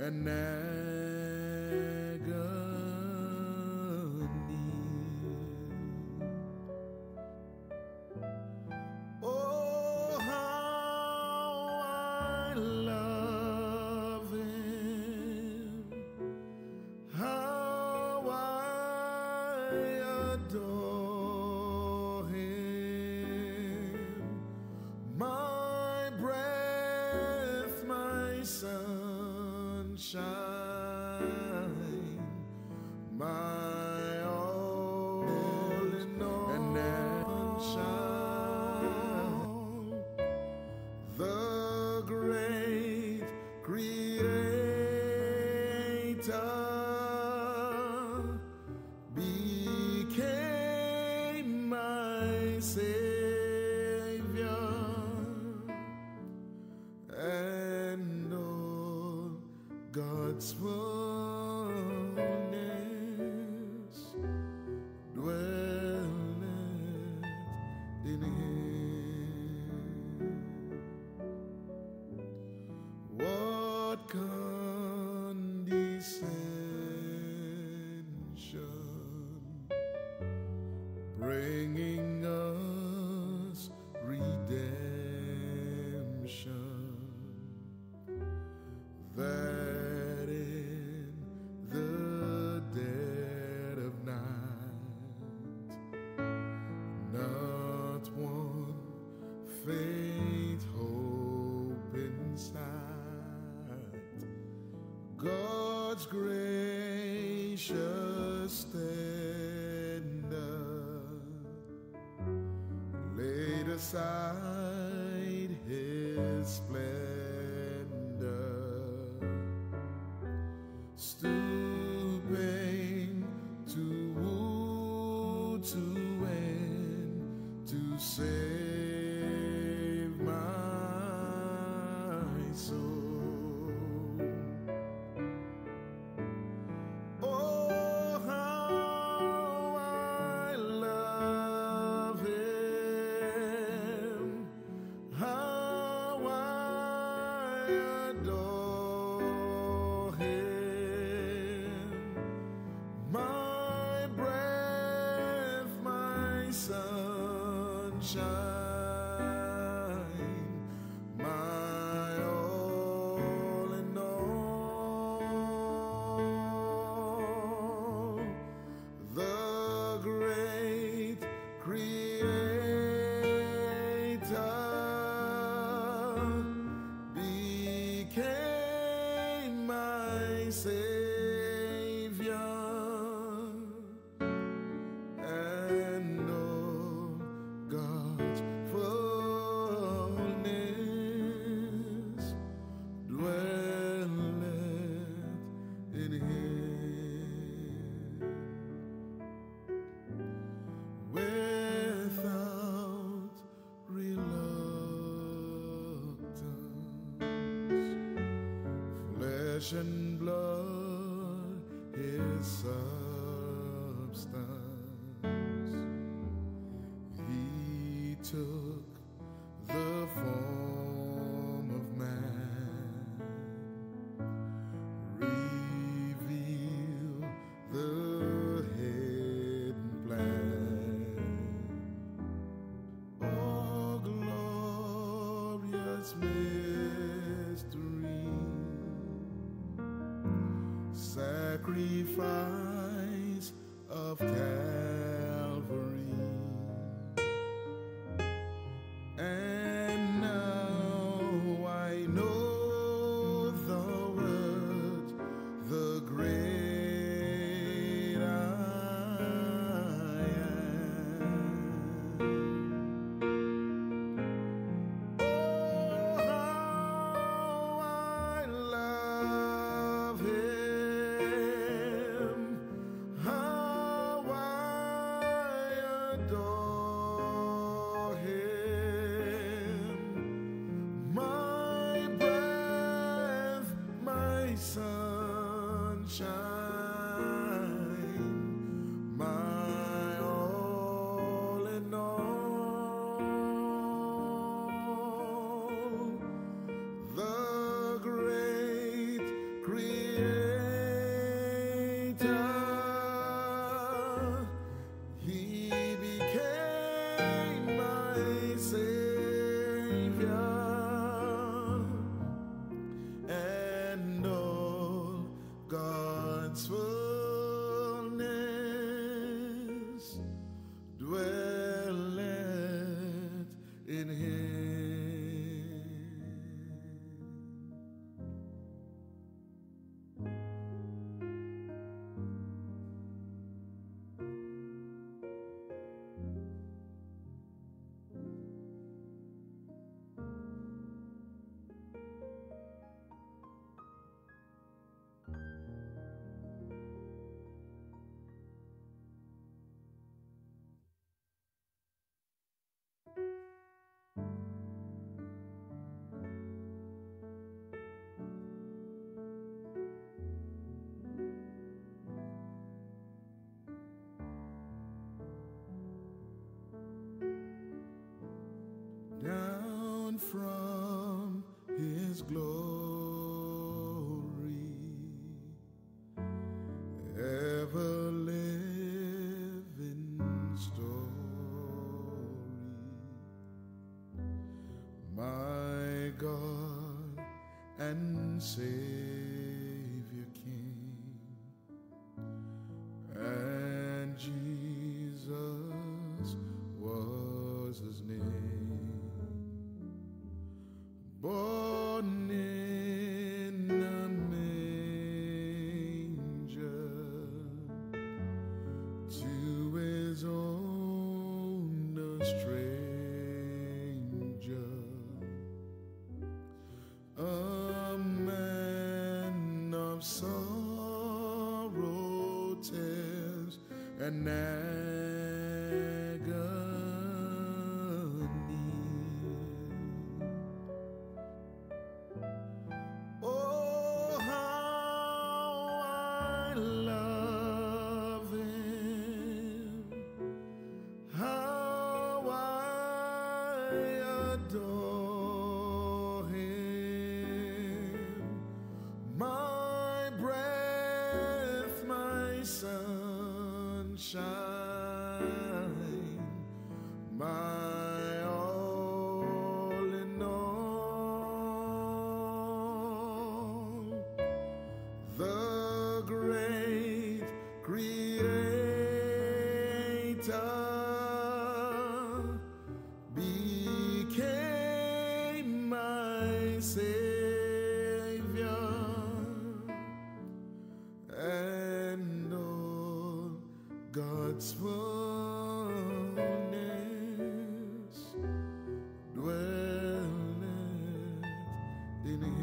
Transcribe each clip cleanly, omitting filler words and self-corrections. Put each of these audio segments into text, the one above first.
and agony. Oh, how I love him, how I adore him, my breath, my sunshine, my all in all, and shine. The great Creator became my Savior, and all God's fullness dwelleth in him. What condescension, bringing us redemption, that in the dead of night not one faint hope inside, God's gracious tender laid aside his splendor, stooping to woo, to win, to save my soul. Oh, how I love him, how I adore him, my breath, my sunshine, my all in all. The great Creator became my Savior, and all God's fullness dwelleth in him. Without reluctance, flesh and blood his substance, he took the form of man, revealed the hidden plan. Oh, glorious mystery, sacrifice of Calvary. And now I know the words, the great I am. Oh, how I love him, how I His glory, ever living story. My God and Savior King, and Jesus was His name, born in a manger, to His own a stranger, a man of sorrow, tears, and agony. Oh, how I love Him, how I adore Him, my breath, my sunshine, my all in all, the great Creator became my Savior, and all God's fullness dwelleth in Him.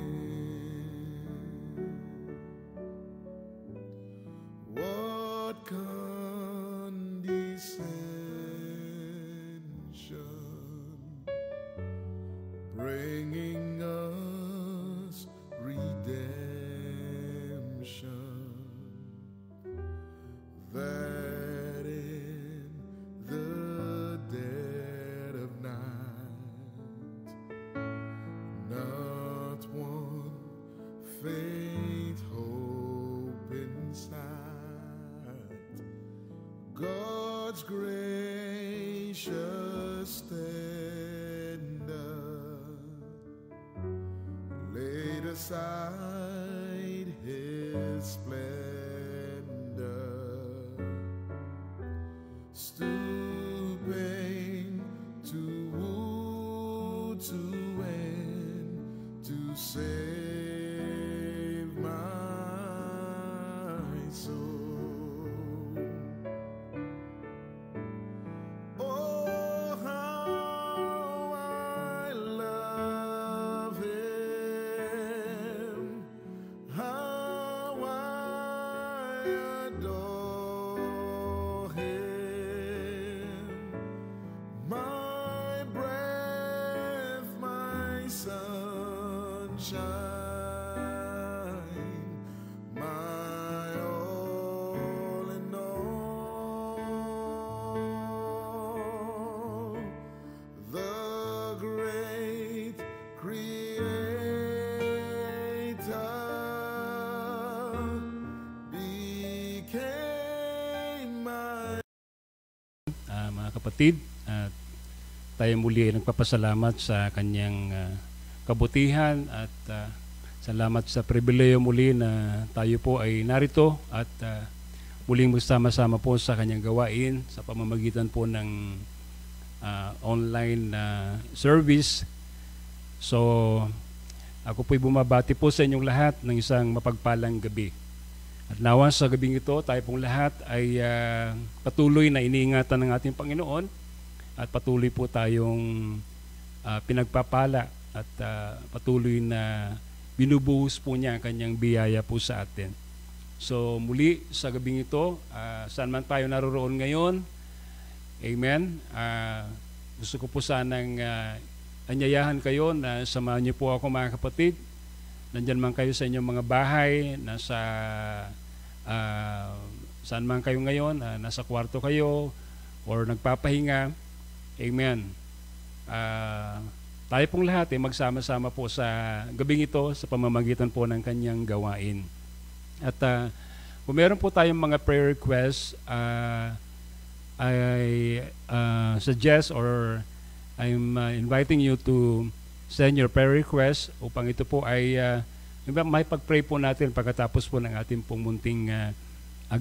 What condescension, bringing us redemption, that in the dead of night, not one faint hope in sight, God's gracious tender laid aside His splendor, stooping to wound, to end, to save my soul. Oh, how I love Him, how I adore Him, my breath, my sunshine, my all in all, the great Creator became my. Mga kapatid, at tayo muli ay nagpapasalamat sa kanyang kabutihan at salamat sa pribileyo muli na tayo po ay narito at muling magsama-sama po sa kanyang gawain sa pamamagitan po ng online service. So, ako po'y bumabati po sa inyong lahat ng isang mapagpalang gabi. At nawa sa gabing ito, tayo pong lahat ay patuloy na iniingatan ng ating Panginoon at patuloy po tayong pinagpapala at patuloy na binubuhos po niya ang kanyang biyaya po sa atin. So muli sa gabing ito, saan man tayo naroroon ngayon, amen, gusto ko po sanang anyayahan kayo na samahan niyo po ako mga kapatid. Nandyan man kayo sa inyong mga bahay, nasa saan man kayo ngayon, nasa kwarto kayo or nagpapahinga, amen. tayo pong lahat magsama-sama po sa gabing ito sa pamamagitan po ng kanyang gawain. At kung meron po tayong mga prayer requests, I suggest or I'm inviting you to send your prayer requests upang ito po ay may pag-pray po natin pagkatapos po ng ating pong munting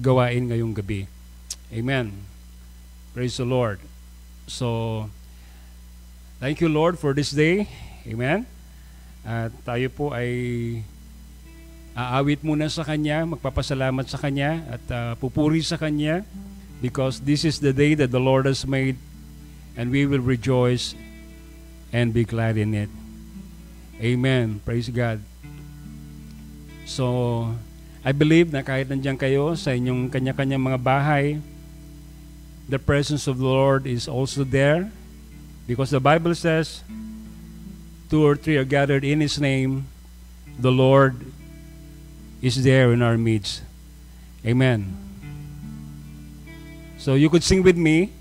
gawain ngayong gabi. Amen. Praise the Lord. So, thank you Lord for this day. Amen. At tayo po ay aawit muna sa Kanya, magpapasalamat sa Kanya at pupuri sa Kanya because this is the day that the Lord has made and we will rejoice and be glad in it. Amen. Praise God. So, I believe na kahit nandiyan kayo sa inyong kanya-kanyang mga bahay, the presence of the Lord is also there because the Bible says, 2 or 3 are gathered in His name, the Lord is there in our midst. Amen. So you could sing with me.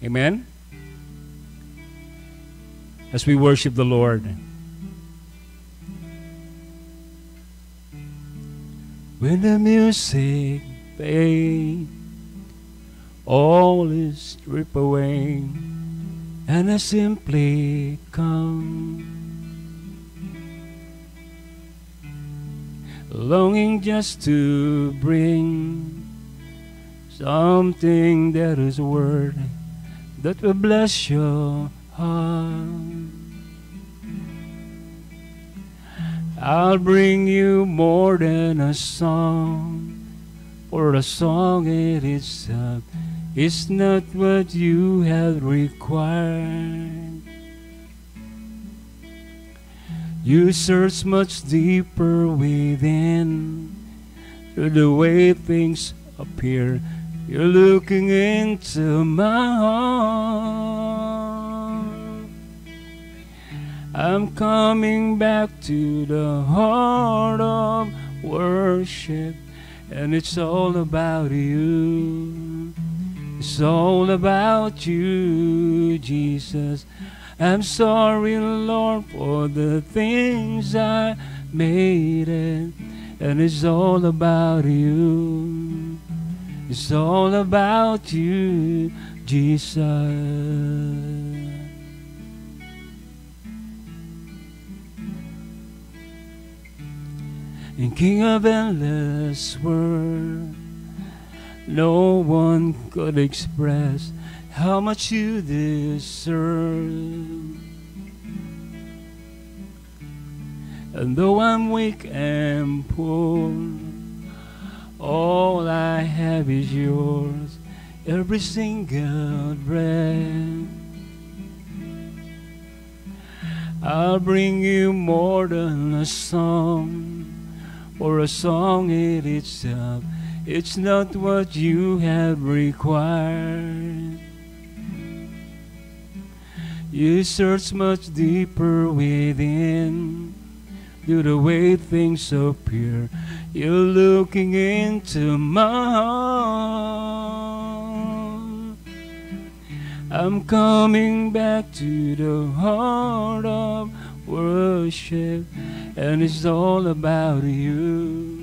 Amen. As we worship the Lord. When the music fades, all is stripped away, and I simply come, longing just to bring something that is worthy, that will bless your heart. I'll bring you more than a song, for a song in itself is not what you have required. You search much deeper within, through the way things appear. You're looking into my heart. I'm coming back to the heart of worship, and it's all about you. It's all about you, Jesus. I'm sorry, Lord, for the things I made it, and it's all about you. It's all about you, Jesus. And King of endless world, no one could express how much you deserve. And though I'm weak and poor, all I have is yours, every single breath. I'll bring you more than a song, or a song in itself. It's not what you have required. You search much deeper within, through the way things appear. You're looking into my heart. I'm coming back to the heart of worship, and it's all about you.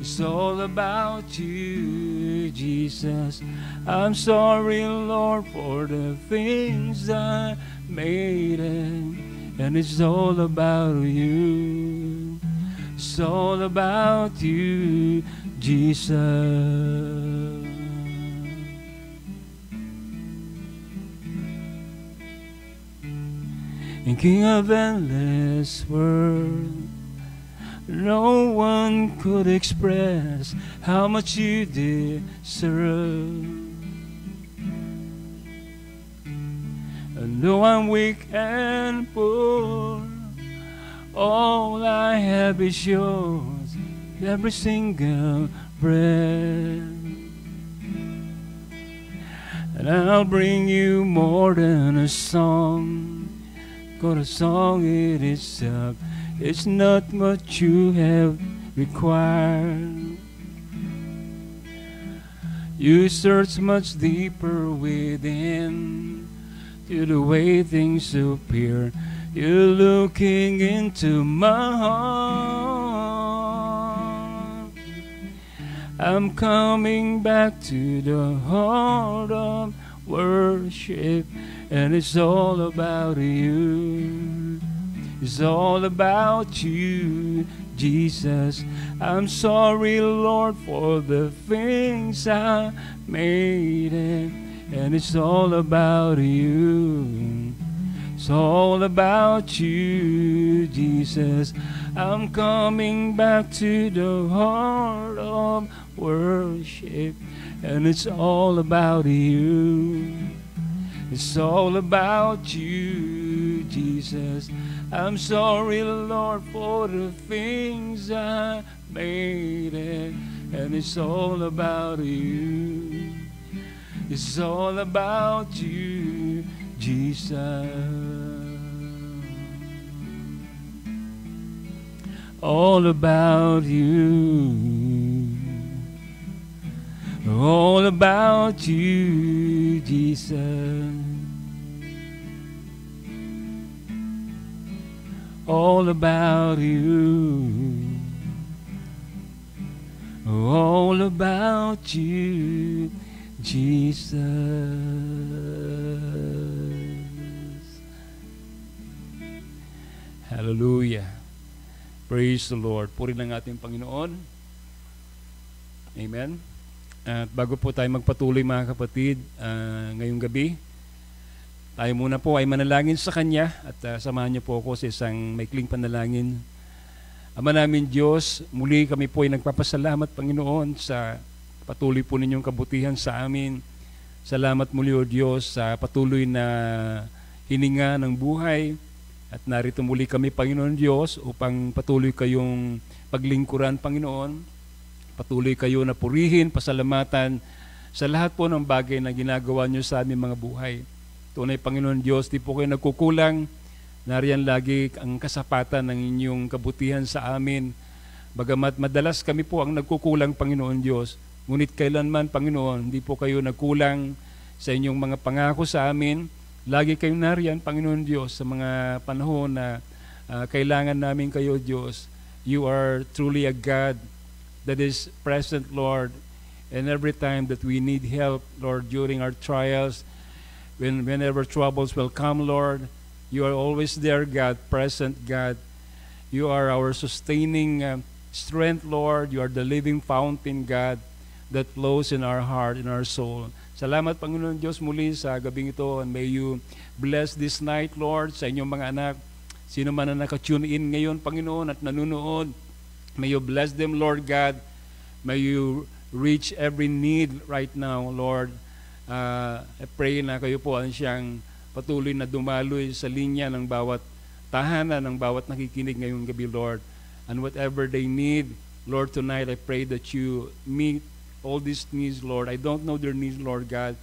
It's all about you, Jesus. I'm sorry, Lord, for the things I made it, and it's all about you. It's all about you, Jesus. And King of endless world, no one could express how much you deserve. And though I'm weak and poor, all I have is yours, every single breath. And I'll bring you more than a song, got a song in itself. It's not what you have required. You search much deeper within, to the way things appear. You're looking into my heart. I'm coming back to the heart of worship, and it's all about you. It's all about you, Jesus. I'm sorry, Lord, for the things I made, and it's all about you. It's all about you, Jesus. I'm coming back to the heart of worship, and it's all about you. It's all about you, Jesus. I'm sorry, Lord, for the things I made, and it's all about you. It's all about you, Jesus. All about you. All about you, Jesus. All about you. All about you, Jesus. Hallelujah. Praise the Lord. Purihin ang ating Panginoon. Amen. At bago po tayo magpatuloy mga kapatid, ngayong gabi, tayo muna po ay manalangin sa Kanya at samahan niyo po ako sa isang maikling panalangin. Ama namin Diyos, muli kami po ay nagpapasalamat Panginoon sa patuloy po ninyong kabutihan sa amin. Salamat muli o Diyos sa patuloy na hininga ng buhay. At narito muli kami Panginoon Diyos upang patuloy kayong paglingkuran Panginoon. Patuloy kayo na purihin, pasalamatan sa lahat po ng bagay na ginagawa nyo sa aming mga buhay. Tunay Panginoon Diyos, di po kayo nagkukulang. Nariyan lagi ang kasapatan ng inyong kabutihan sa amin. Bagamat madalas kami po ang nagkukulang Panginoon Diyos, ngunit kailanman Panginoon, di po kayo nagkulang sa inyong mga pangako sa amin. Lagi kayong nariyan Panginoon Diyos sa mga panahon na kailangan namin kayo Diyos. You are truly a God that is present, Lord, and every time that we need help, Lord, during our trials, whenever troubles will come, Lord, you are always there, God, present, God. You are our sustaining strength, Lord. You are the living fountain, God, that flows in our heart, in our soul. Salamat, Panginoon Diyos, muli sa gabing ito, and may you bless this night, Lord, sa inyong mga anak. Sino man na naka-tune in ngayon, Panginoon, at nanunood, may you bless them, Lord God. May you reach every need right now, Lord. I pray na kayo po ang siyang patuloy na dumaloy sa linya ng bawat tahanan, ng bawat nakikinig ngayong gabi, Lord. And whatever they need, Lord, tonight I pray that you meet all these needs, Lord. I don't know their needs, Lord God.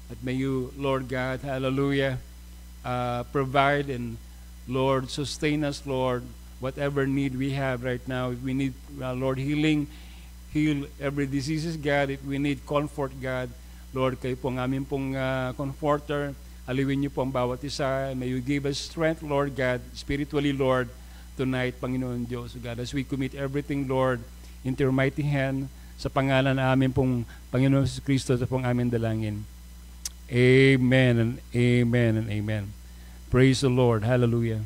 But may you, Lord God, hallelujah, provide and, Lord, sustain us, Lord. Whatever need we have right now, if we need, Lord, healing, heal every diseases, God. If we need comfort, God, Lord, kayo po ang aming pong comforter. Aliwin niyo po ang bawat isa. May you give us strength, Lord God, spiritually, Lord, tonight, Panginoon Diyos, God, as we commit everything, Lord, into your mighty hand, sa pangalan na amin pong Panginoon Kristo sa pong aming dalangin. Amen and amen and amen. Praise the Lord. Hallelujah.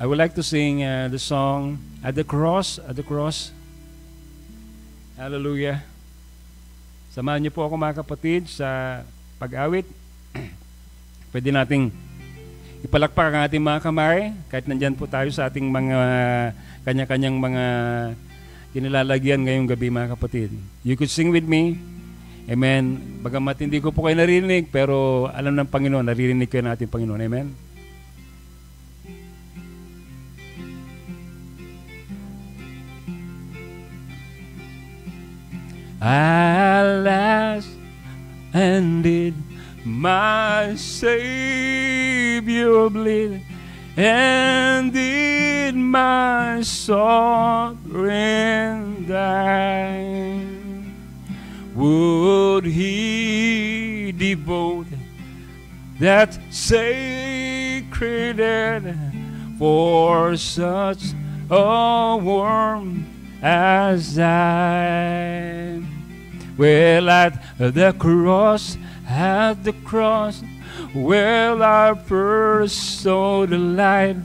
I would like to sing the song, At the Cross, At the Cross. Hallelujah. Samahan niyo po ako mga kapatid sa pag-awit. Pwede nating ipalakpak ang ating mga kamay kahit nandyan po tayo sa ating mga kanya-kanyang mga kinilalagyan ngayong gabi mga kapatid. You could sing with me. Amen. Bagamat hindi ko po kayo narinig, pero alam ng Panginoon, naririnig kayo ng ating Panginoon. Amen. Alas, and did my Savior bleed, and did my sovereign die? Would he devote that Savior created for such a worm as I. Well, at the cross, well, I first saw the light,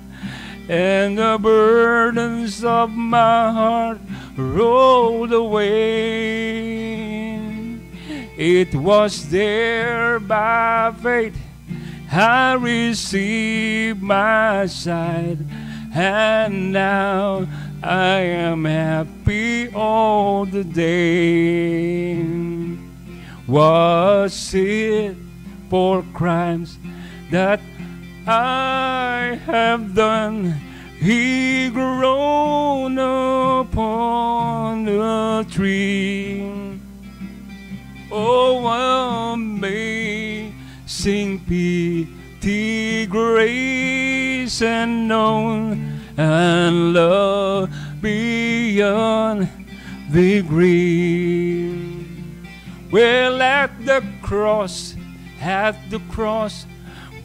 and the burdens of my heart rolled away. It was there by faith I received my sight, and now I am happy all the day. Was it for crimes that I have done? He groaned upon the tree. Oh, amazing pity, grace, and known, and love beyond the grave. Well, at the cross,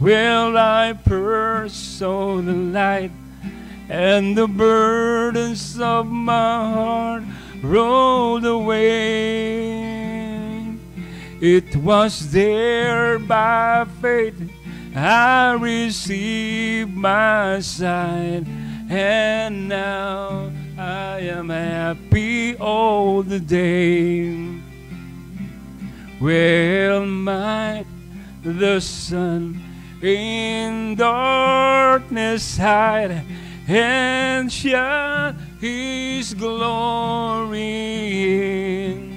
well, I first saw the light, and the burdens of my heart rolled away. It was there by faith I received my sight, and now I am happy all the day. Well, might the sun in darkness hide and shine His glory in,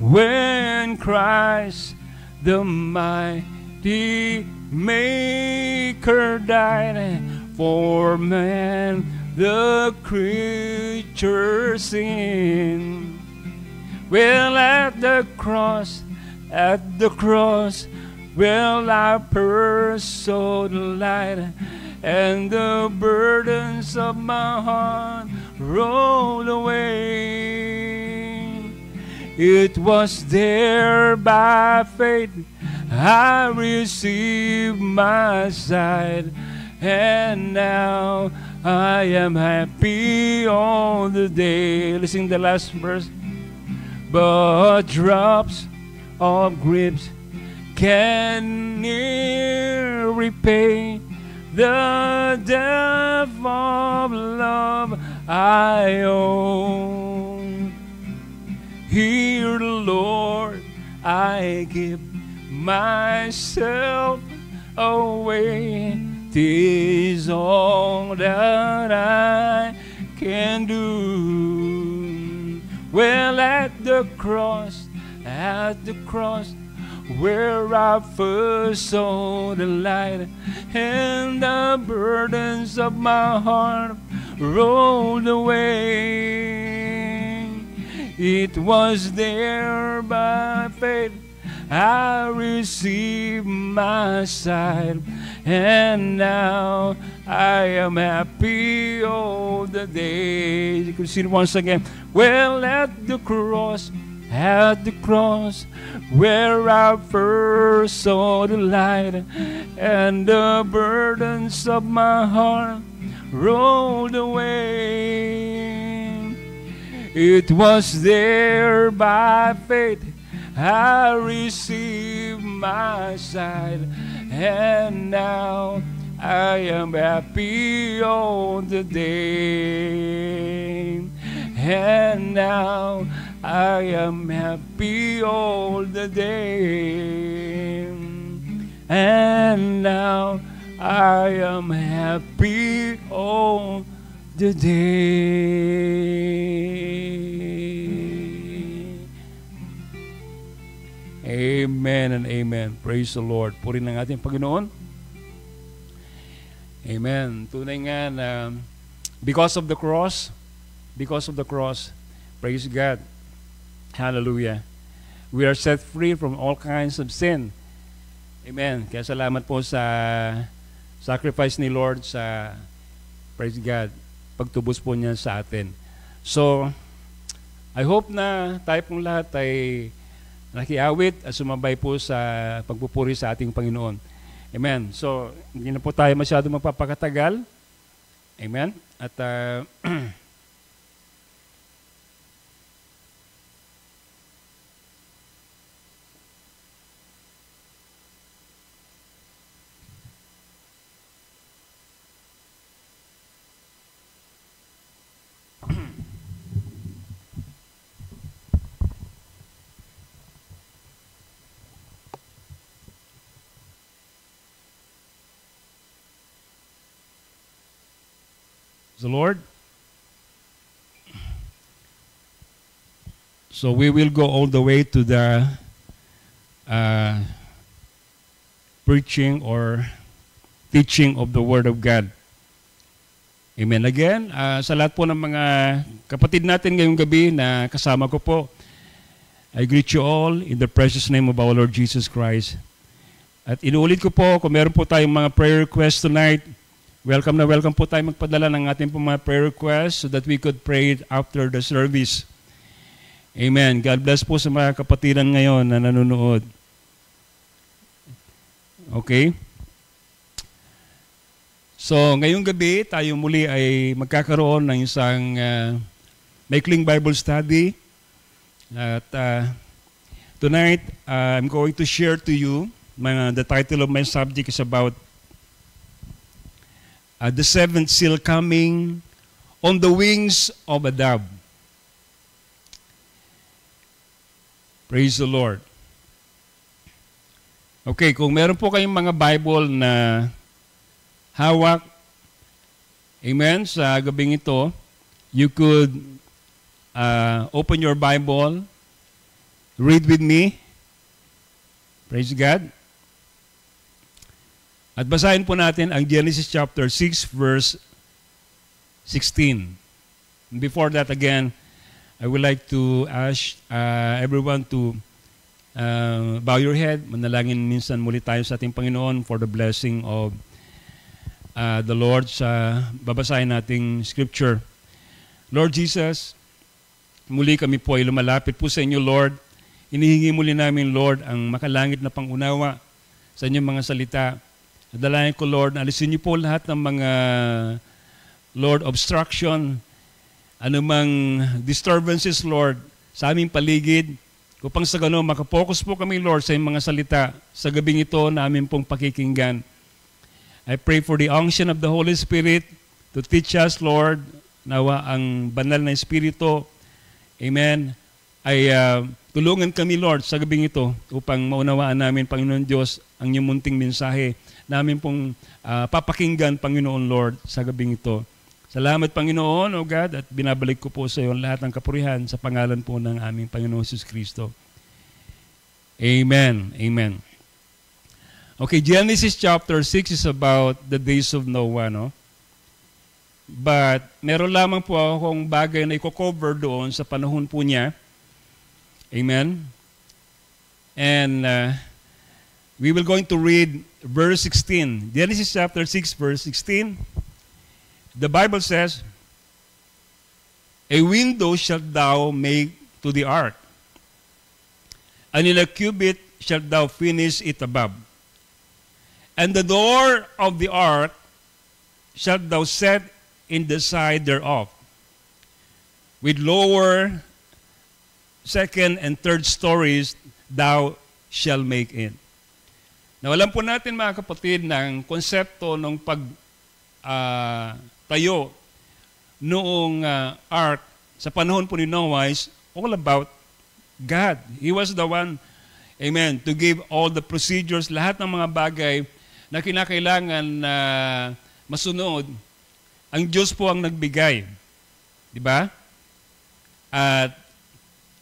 when Christ the mighty Maker died for man, the creature sin. Well, at the cross, well, I first saw the light, and the burdens of my heart rolled away. It was there by faith I received my sight, and now I am happy all the day. Listen to the last verse. But drops of grief can ne'er repay the depth of love I owe. Here, Lord, I give myself away. 'Tis all that I can do. Well, at the cross, where I first saw the light, and the burdens of my heart rolled away. It was there by faith I received my sight, and now I am happy all the day. You can see it once again. Well, at the cross, where I first saw the light, and the burdens of my heart rolled away. It was there by faith I received my sight, and now I am happy all the day. And now I am happy all the day. And now I am happy all the day. Amen and amen. Praise the Lord. Purihin ng ating Panginoon. Amen. Tunay nga na because of the cross, praise God. Hallelujah. We are set free from all kinds of sin. Amen. Kaya salamat po sa sacrifice ni Lord sa, praise God, pagtubos po niya sa atin. So, I hope na tayo pong lahat ay nakiawit at sumabay po sa pagpupuri sa ating Panginoon. Amen. So, hindi na po tayo masyado magpapakatagal. Amen. At the Lord. So we will go all the way to the preaching or teaching of the Word of God. Amen. Again, sa lahat po ng mga kapatid natin ngayong gabi na kasama ko po, I greet you all in the precious name of our Lord Jesus Christ. At inuulit ko po, kung meron po tayong mga prayer requests tonight, welcome na welcome po tayo magpadala ng ating po mga prayer requests so that we could pray it after the service. Amen. God bless po sa mga kapatiran ngayon na nanonood. Okay? So, ngayong gabi, tayo muli ay magkakaroon ng isang maikling Bible study. At tonight, I'm going to share to you, the title of my subject is about the seventh seal coming on the wings of a dove. Praise the Lord. Okay, kung meron po kayong mga Bible na hawak, amen, sa gabing ito, you could open your Bible, read with me. Praise God. At basahin po natin ang Genesis chapter 6 verse 16. Before that again, I would like to ask everyone to bow your head. Manalangin minsan muli tayo sa ating Panginoon for the blessing of the Lord sa babasahin nating scripture. Lord Jesus, muli kami po ay lumalapit po sa inyo, Lord. Inihingi muli namin, Lord, ang makalangit na pangunawa sa inyong mga salita. Nadalayan ko, Lord, alisin niyo po lahat ng mga, Lord, obstruction, anumang disturbances, Lord, sa aming paligid, upang sa gano'n, makapokus po kami, Lord, sa inyong mga salita sa gabing ito na aming pong pakikinggan. I pray for the unction of the Holy Spirit to teach us, Lord, nawa ang banal na Espiritu, amen, ay tulungan kami, Lord, sa gabing ito upang maunawaan namin, Panginoon Diyos, ang inyong munting mensahe namin pong papakinggan, Panginoon Lord, sa gabing ito. Salamat, Panginoon, O God, at binabalik ko po sa iyo lahat ng kapurihan sa pangalan po ng aming Panginoon Jesus Kristo. Amen. Amen. Okay, Genesis chapter 6 is about the days of Noah, no? But meron lamang po akong bagay na i-cover doon sa panahon po niya. Amen. And we will going to read verse 16. Genesis chapter 6, verse 16. The Bible says, "A window shalt thou make to the ark, and in a cubit shalt thou finish it above. And the door of the ark shalt thou set in the side thereof, with lower, second, and third stories thou shalt make it." Now, alam po natin, mga kapatid, ng konsepto ng tayo noong ark sa panahon po ni Noah is all about God. He was the one, amen, to give all the procedures, lahat ng mga bagay na kinakailangan na masunod. Ang Diyos po ang nagbigay. Di ba? At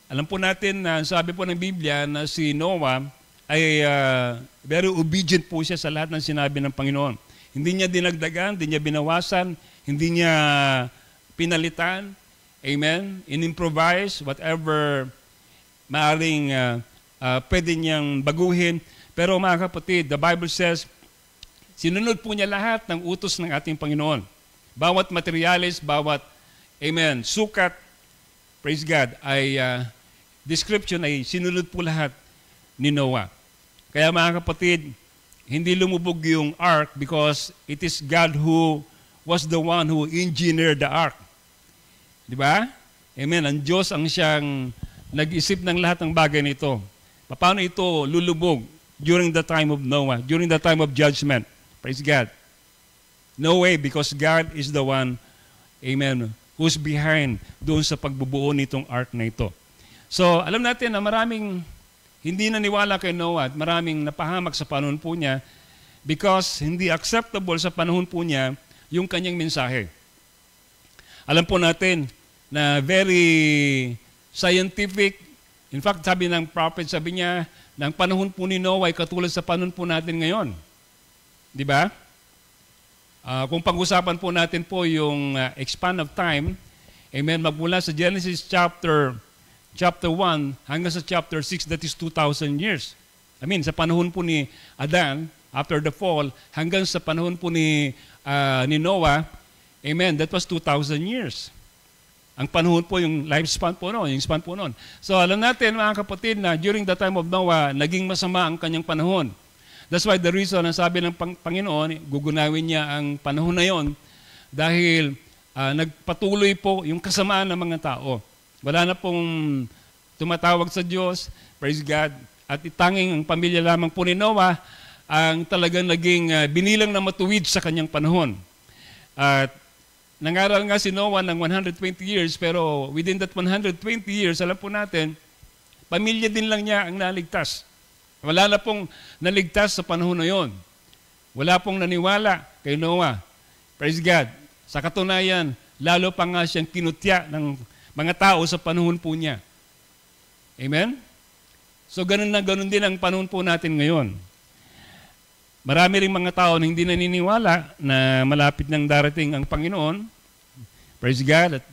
alam po natin na sabi po ng Biblia na si Noah ay very obedient po siya sa lahat ng sinabi ng Panginoon. Hindi niya dinagdagan, hindi niya binawasan, hindi niya pinalitan. Amen? In-improvise, whatever maaring pwede niyang baguhin. Pero mga kapatid, the Bible says, sinunod po niya lahat ng utos ng ating Panginoon. Bawat materialis, bawat, amen, sukat, praise God, ay description ay sinunod po lahat ni Noah. Kaya mga kapatid, hindi lumubog yung ark because it is God who was the one who engineered the ark. Di ba? Amen. Ang Diyos ang siyang nag-isip ng lahat ng bagay nito. Paano ito lulubog during the time of Noah, during the time of judgment? Praise God. No way, because God is the one, amen, who's behind doon sa pagbubuo nitong ark na ito. So, alam natin na maraming hindi naniwala kay Noah at maraming napahamak sa panahon po niya because hindi acceptable sa panahon po niya yung kanyang mensahe. Alam po natin na very scientific, in fact, sabi ng prophet, sabi niya, ng panahon po ni Noah ay katulad sa panahon po natin ngayon. Di ba? Kung pag-usapan po natin po yung span of time, amen, magmula sa Genesis chapter 1 hanggang sa chapter 6, that is 2,000 years. I mean, sa panahon po ni Adan, after the fall, hanggang sa panahon po ni Noah, amen, that was 2,000 years. Ang panahon po, yung lifespan po noon, yung span po noon. So alam natin mga kapatid na during the time of Noah, naging masama ang kanyang panahon. That's why the reason, ang sabi ng Panginoon, gugunawin niya ang panahon na yon dahil nagpatuloy po yung kasamaan ng mga tao. Wala na pong tumatawag sa Diyos, praise God, at itanging ang pamilya lamang po ni Noah ang talagang naging binilang na matuwid sa kanyang panahon. At nangaral nga si Noah ng 120 years, pero within that 120 years, alam po natin, pamilya din lang niya ang naligtas. Wala na pong naligtas sa panahon na yon. Wala pong naniwala kay Noah. Praise God. Sa katunayan, lalo pa nga siyang kinutya ng mga tao sa panahon po niya. Amen? So ganun na ganun din ang panahon po natin ngayon. Marami ring mga tao na hindi naniniwala na malapit nang darating ang Panginoon. Praise God. At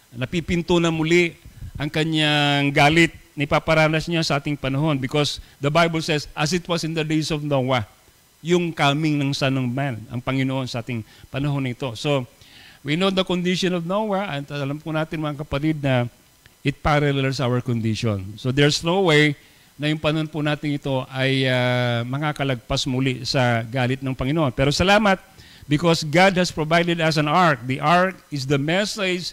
napipinto na muli ang kanyang galit na ipaparanas niya sa ating panahon because the Bible says, as it was in the days of Noah, yung coming ng Son of Man, ang Panginoon sa ating panahon nito. So, we know the condition of Noah at alam po natin mga kapatid na it parallels our condition. So, there's no way na yung panahon po natin ito ay makakalagpas muli sa galit ng Panginoon. Pero salamat because God has provided us an ark. The ark is the message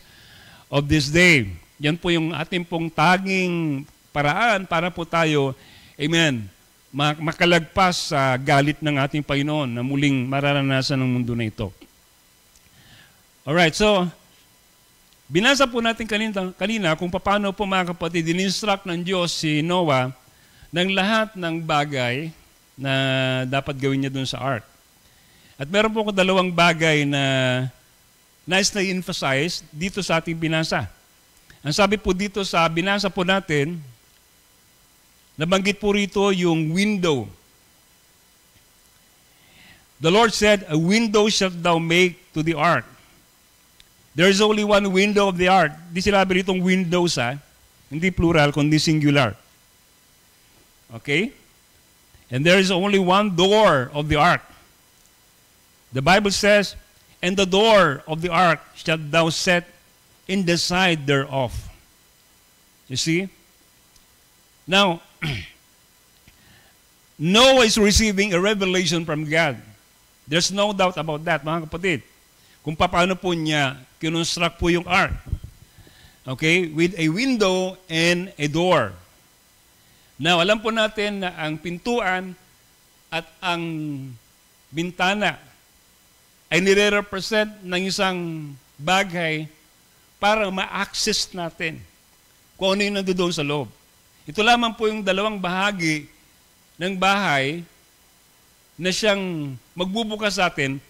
of this day. Yan po yung ating pong taging paraan para po tayo, amen, makalagpas sa galit ng ating Panginoon na muling mararanasan ng mundo na ito. Alright, so, binasa po natin kanina kung paano po mga kapatid, in-instruct ng Diyos si Noah ng lahat ng bagay na dapat gawin niya dun sa ark. At meron po ko dalawang bagay na nice na i-emphasize dito sa ating binasa. Ang sabi po dito sa binasa po natin, nabanggit po rito yung window. The Lord said, a window shalt thou make to the ark. There is only one window of the ark. Di sinabi ritong windows hindi plural, kundi singular. Okay? And there is only one door of the ark. The Bible says, and the door of the ark shalt thou set in the side thereof. You see? Now, Noah is receiving a revelation from God. There's no doubt about that, mga kapatid. Kung paano po niya kinonstruct po yung ark. Okay? With a window and a door. Now, alam po natin na ang pintuan at ang bintana ay nire-represent ng isang bagay para ma-access natin kung ano yung nandoon sa loob. Ito lamang po yung dalawang bahagi ng bahay na siyang magbubukas sa atin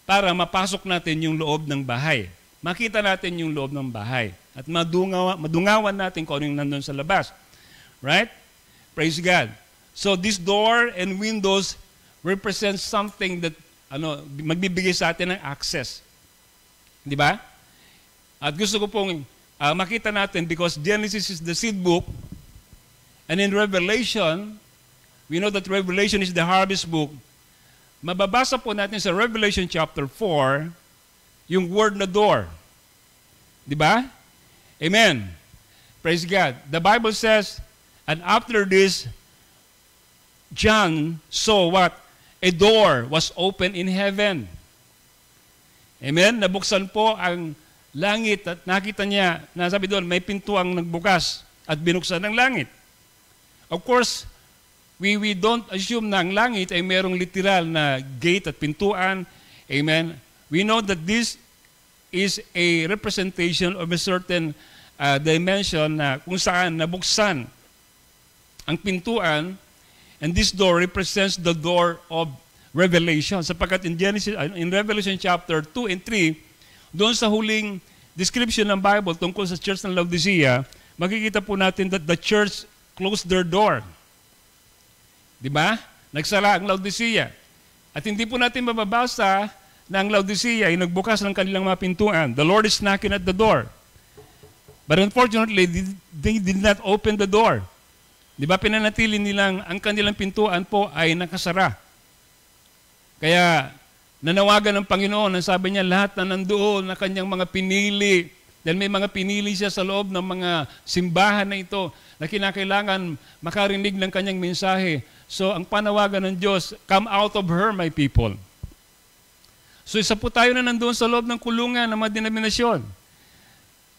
para mapasok natin yung loob ng bahay. Makita natin yung loob ng bahay at madungawan natin kung ano yung nandun sa labas. Right? Praise God. So this door and windows represent something that magbibigay sa atin ng access. Di ba? At gusto ko pong makita natin because Genesis is the seed book and in Revelation, we know that Revelation is the harvest book. Mababasa po natin sa Revelation chapter 4 yung word na door. Di ba? Amen. Praise God. The Bible says, and after this, John saw what? a door was open in heaven. Amen? Nabuksan po ang langit at nakita niya, nasabi doon, may pintuang nagbukas at binuksan ang langit. Of course, we don't assume na ang langit ay merong literal na gate at pintuan. Amen? We know that this is a representation of a certain dimension na kung saan nabuksan ang pintuan, and this door represents the door of revelation. Sapagkat in Revelation chapter 2 and 3, doon sa huling description ng Bible tungkol sa church ng Laodicea, makikita po natin that the church closed their door. Di ba? Nagsara ang Laodicea. At hindi po natin mababasa na ang Laodicea ay nagbukas ng kanilang mga pintuan. The Lord is knocking at the door. But unfortunately, they did not open the door. Di ba pinanatili nilang ang kanilang pintuan po ay nakasara. Kaya nanawagan ng Panginoon, ang sabi niya, lahat na nandoon na kanyang mga pinili, dahil may mga pinili siya sa loob ng mga simbahan na ito na kinakailangan makarinig ng kanyang mensahe. So ang panawagan ng Diyos, come out of her, my people. So isa po tayo na nandoon sa loob ng kulungan ng mga denominasyon.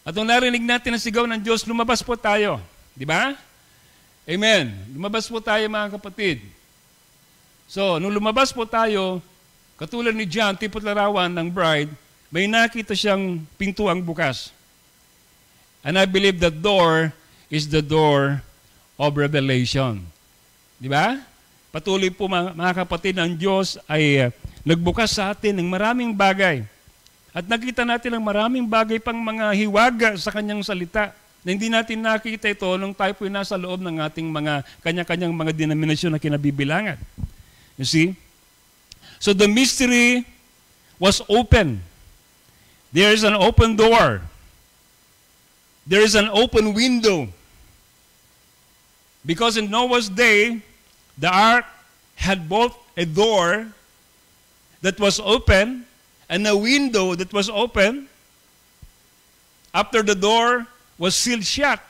At nung narinig natin ang sigaw ng Diyos, lumabas po tayo. Di ba? Amen. Lumabas po tayo mga kapatid. So, nung lumabas po tayo, katulad ni John, tipot larawan ng bride, may nakita siyang pintuang bukas. And I believe that door is the door of revelation. Di ba? Patuloy po mga kapatid, ang Diyos ay nagbukas sa atin ng maraming bagay. At nakita natin ang maraming bagay pang mga hiwaga sa kanyang salita na hindi natin nakita ito nung tayo po nasa loob ng ating mga kanya-kanyang mga denominasyon na kinabibilangan. You see? So the mystery was open. There is an open door. There is an open window. Because in Noah's day, the ark had both a door that was open and a window that was open. After the door was sealed shut.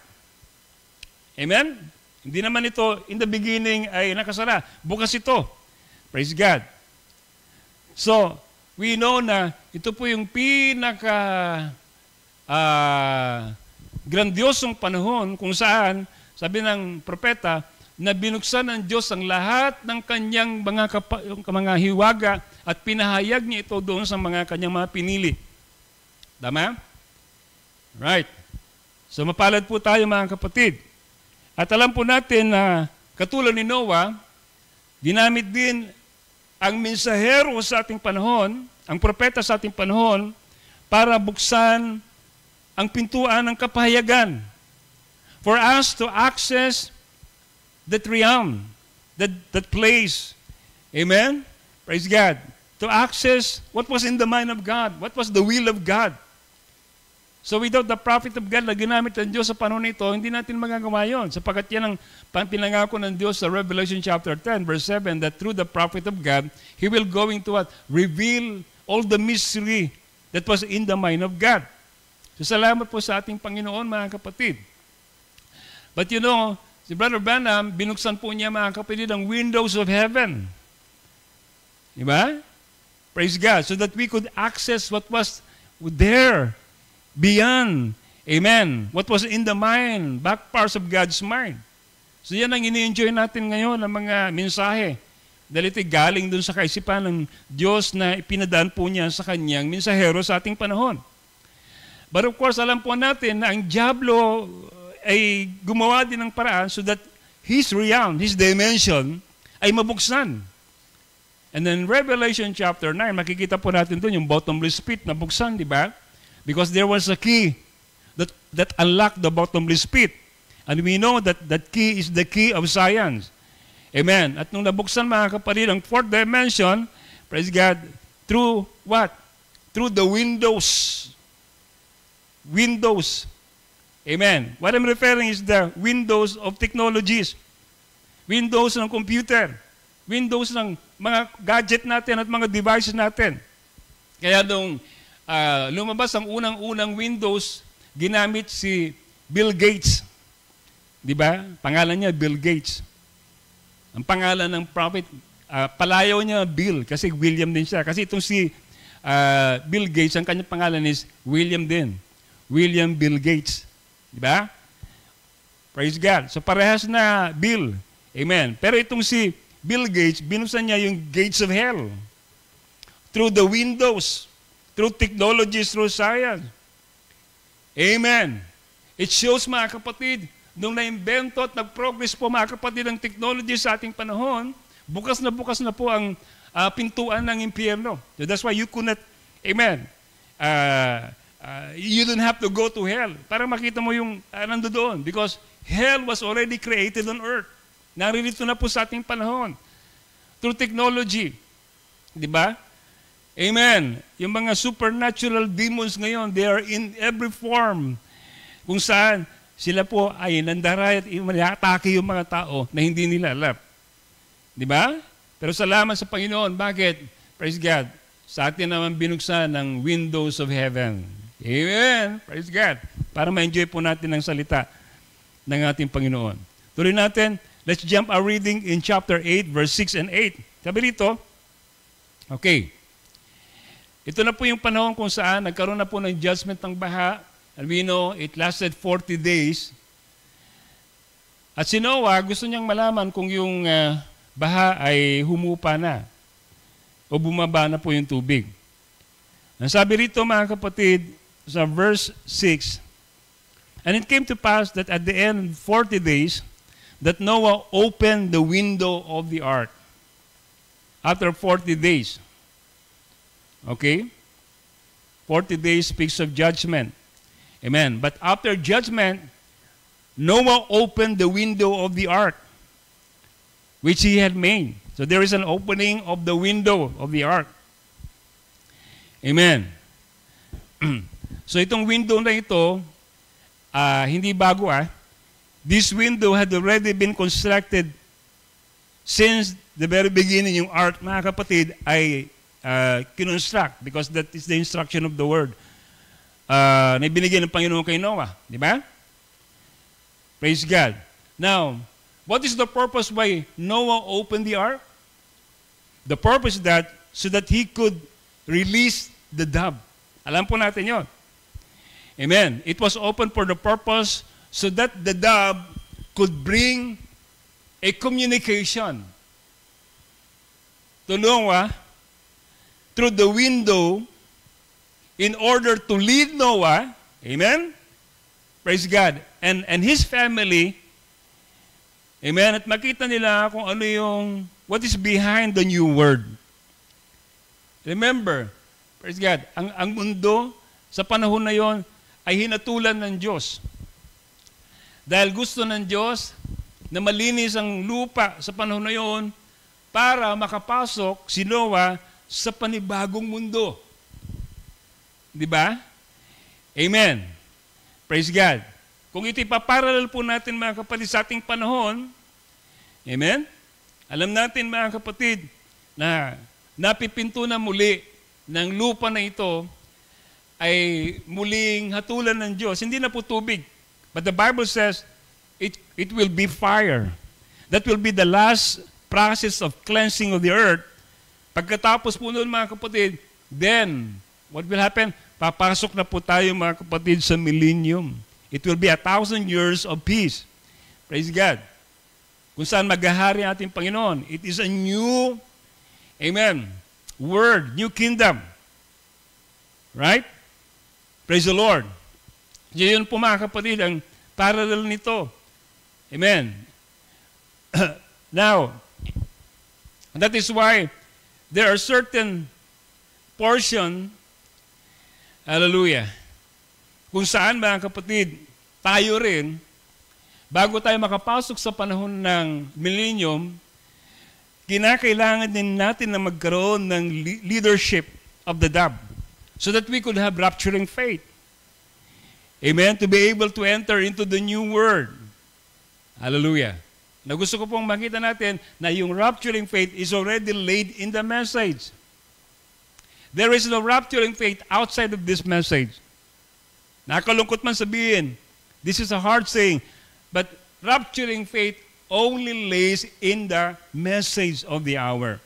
Amen? Hindi naman ito, in the beginning, ay nakasara. Bukas ito. Praise God. So, we know na ito po yung grandiosong panahon kung saan, sabi ng propeta, na binuksan ng Diyos ang lahat ng kanyang mga hiwaga at pinahayag niya ito doon sa mga kanyang mga pinili. Tama? Right. So mapalad po tayo mga kapatid. At alam po natin na katulad ni Noah, ginamit din ang mensahero sa ating panahon, ang propeta sa ating panahon, para buksan ang pintuan ng kapahayagan. For us to access that realm, that place. Amen? Praise God. To access what was in the mind of God, what was the will of God. So without the prophet of God na ginamit ng Diyos sa panahon nito, hindi natin magagawa yun. Sapagkat yan ang pinangako ng Diyos sa Revelation chapter 10, verse 7, that through the prophet of God, He will going to what? Reveal all the mystery that was in the mind of God. So salamat po sa ating Panginoon, mga kapatid. But you know, si Brother Branham, binuksan po niya, mga kapatid, ang windows of heaven. Diba? Praise God. So that we could access what was there, beyond. Amen. What was in the mind, back parts of God's mind. So yan ang ini-enjoy natin ngayon ng mga mensahe. Dahil ito'y galing dun sa kaisipan ng Diyos na ipinadaan po niya sa kanyang mensahero sa ating panahon. But of course, alam po natin na ang diablo ay gumawa din ng paraan so that his realm, his dimension, ay mabuksan. And then Revelation chapter 9, makikita po natin doon yung bottomless pit na buksan, di ba? Because there was a key that unlocked the bottomless pit. And we know that that key is the key of science. Amen. At nung nabuksan, mga kapatid, ang fourth dimension, praise God, through what? Through the windows. Windows. Amen. What I'm referring is the windows of technologies. Windows ng computer. Windows ng mga gadget natin at mga devices natin. Kaya nung lumabas ang unang-unang Windows, ginamit si Bill Gates. Di ba? Pangalan niya, Bill Gates. Ang pangalan ng prophet palayaw niya Bill kasi William din siya. Kasi itong si Bill Gates, ang kanyang pangalan is William din. William Bill Gates. Di ba? Praise God. So parehas na Bill. Amen. Pero itong si Bill Gates, binuksan niya yung gates of hell. Through the windows. Through technologies, through science. Amen. It shows, mga kapatid, nung na-invento at nag-progress po, mga kapatid, ang technology sa ating panahon, bukas na po ang pintuan ng impyerno. So that's why you could not, amen, you don't have to go to hell para makita mo yung nandoon. Because hell was already created on earth. Naririto na po sa ating panahon. Through technology. Di ba? Amen. Yung mga supernatural demons ngayon, they are in every form. Kung saan sila po ay nandaray at atake yung mga tao na hindi nila alam. Di ba? Pero salamat sa Panginoon. Bakit? Praise God. Sa atin naman binuksan ng windows of heaven. Amen. Praise God. Para ma-enjoy po natin ang salita ng ating Panginoon. Tuloy natin. Let's jump our reading in chapter 8, verse 6 and 8. Sabi rito, okay. Ito na po yung panahon kung saan nagkaroon na po ng judgment ng baha. And we know it lasted 40 days. At si Noah, gusto niyang malaman kung yung baha ay humupa na o bumaba na po yung tubig. Ang sabi rito, mga kapatid, sa verse 6, and it came to pass that at the end of 40 days, that Noah opened the window of the ark. After 40 days. Okay? 40 days speaks of judgment. Amen. But after judgment, Noah opened the window of the ark, which he had made. So there is an opening of the window of the ark. Amen. So itong window na ito, hindi bago This window had already been constructed since the very beginning. Yung ark, mga kapatid, ay kinonstruct because that is the instruction of the word na ibinigay ng Panginoon kay Noah. Di ba? Praise God. Now, what is the purpose why Noah opened the ark? The purpose is that so that he could release the dove. Alam po natin yon. Amen. It was opened for the purpose so that the dove could bring a communication to Noah through the window in order to lead Noah, amen? Praise God. And his family, amen, at makita nila kung ano yung, what is behind the new word. Remember, praise God, ang mundo sa panahon na yon ay hinatulan ng Diyos. Dahil gusto ng Diyos na malinis ang lupa sa panahon na yon para makapasok si Noah sa panibagong mundo. Di ba? Amen. Praise God. Kung ito ipaparallel po natin, mga kapatid, sa ating panahon, amen? Alam natin, mga kapatid, na napipinto na muli ng lupa na ito ay muling hatulan ng Diyos. Hindi na po tubig. But the Bible says, it will be fire. That will be the last process of cleansing of the earth. Pagkatapos po noon, mga kapatid, then, what will happen? Papasok na po tayo, mga kapatid, sa millennium. It will be 1,000 years of peace. Praise God. Kung saan maghahari ang ating Panginoon. It is a new, amen, word, new kingdom. Right? Praise the Lord. Yun po, mga kapatid, ang parallel nito. Amen. Now, that is why there are certain portion, hallelujah, kung saan, mga kapatid, tayo rin, bago tayo makapasok sa panahon ng millennium, kinakailangan din natin na magkaroon ng leadership of the dove so that we could have rapturing faith. Amen? To be able to enter into the new word. Hallelujah. Na gusto ko pong makita natin na yung rapturing faith is already laid in the message. There is no rapturing faith outside of this message. Nakalungkot man sabihin, this is a hard saying, but rapturing faith only lays in the message of the hour.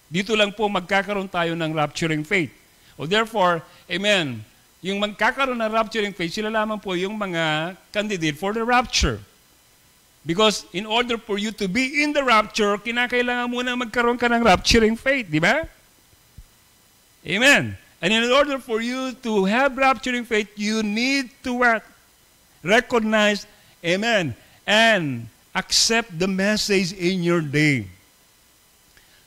Dito lang po magkakaroon tayo ng rapturing faith. O therefore, amen, yung magkakaroon ng rapturing faith, sila lamang po yung mga candidate for the rapture. Because in order for you to be in the rapture, kinakailangan muna magkaroon ka ng rapturing faith, di ba? Amen. And in order for you to have rapturing faith, you need to recognize, amen, and accept the message in your day.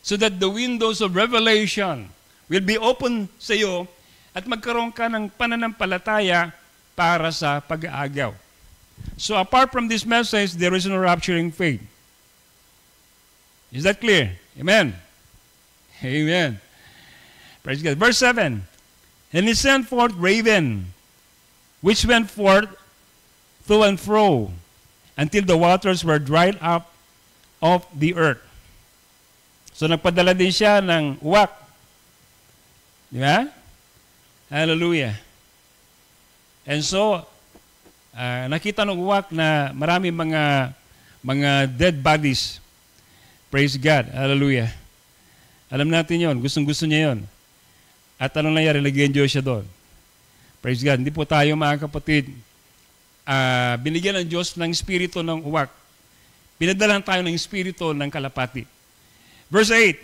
So that the windows of revelation will be open sa iyo at magkaroon ka ng pananampalataya para sa pag-aagaw. So apart from this message, there is no rapturing faith. Is that clear? Amen. Amen. Praise God. Verse 7. And he sent forth raven, which went forth to and fro, until the waters were dried up of the earth. So nagpadala din siya ng uwak. Di ba? Hallelujah. And so, nakita ng uwak na marami mga dead bodies. Praise God. Hallelujah. Alam natin yon, gustong-gusto niya yon. At anong nangyari? Nag-enjoy siya doon. Praise God. Hindi po tayo, mga kapatid, binigyan ng Diyos ng espiritu ng uwak. Pinadalahan tayo ng espiritu ng kalapati. Verse 8,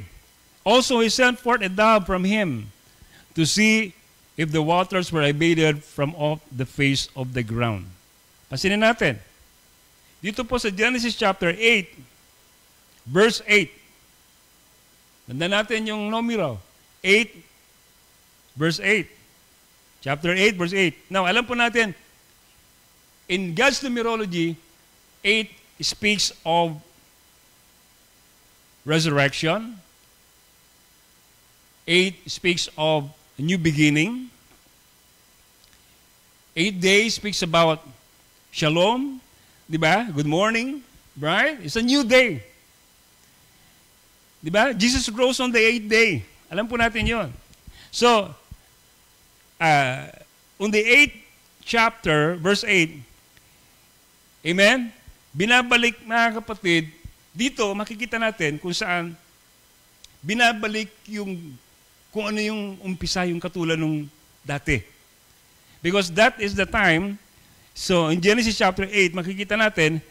also he sent forth a dove from him to see if the waters were abated from off the face of the ground. Pasinin natin. Dito po sa Genesis chapter 8, verse 8. Tandaan natin yung numero. 8, verse 8. Chapter 8, verse 8. Now, alam po natin, in God's numerology, 8 speaks of resurrection. 8 speaks of a new beginning. 8 days speaks about shalom. Diba? Good morning. Right? It's a new day. Diba? Jesus rose on the 8th day. Alam po natin yon. So, on the 8th chapter, verse 8, amen? Binabalik, mga kapatid, dito makikita natin kung saan binabalik kung ano yung umpisa, yung katulad nung dati. Because that is the time, so in Genesis chapter 8, makikita natin,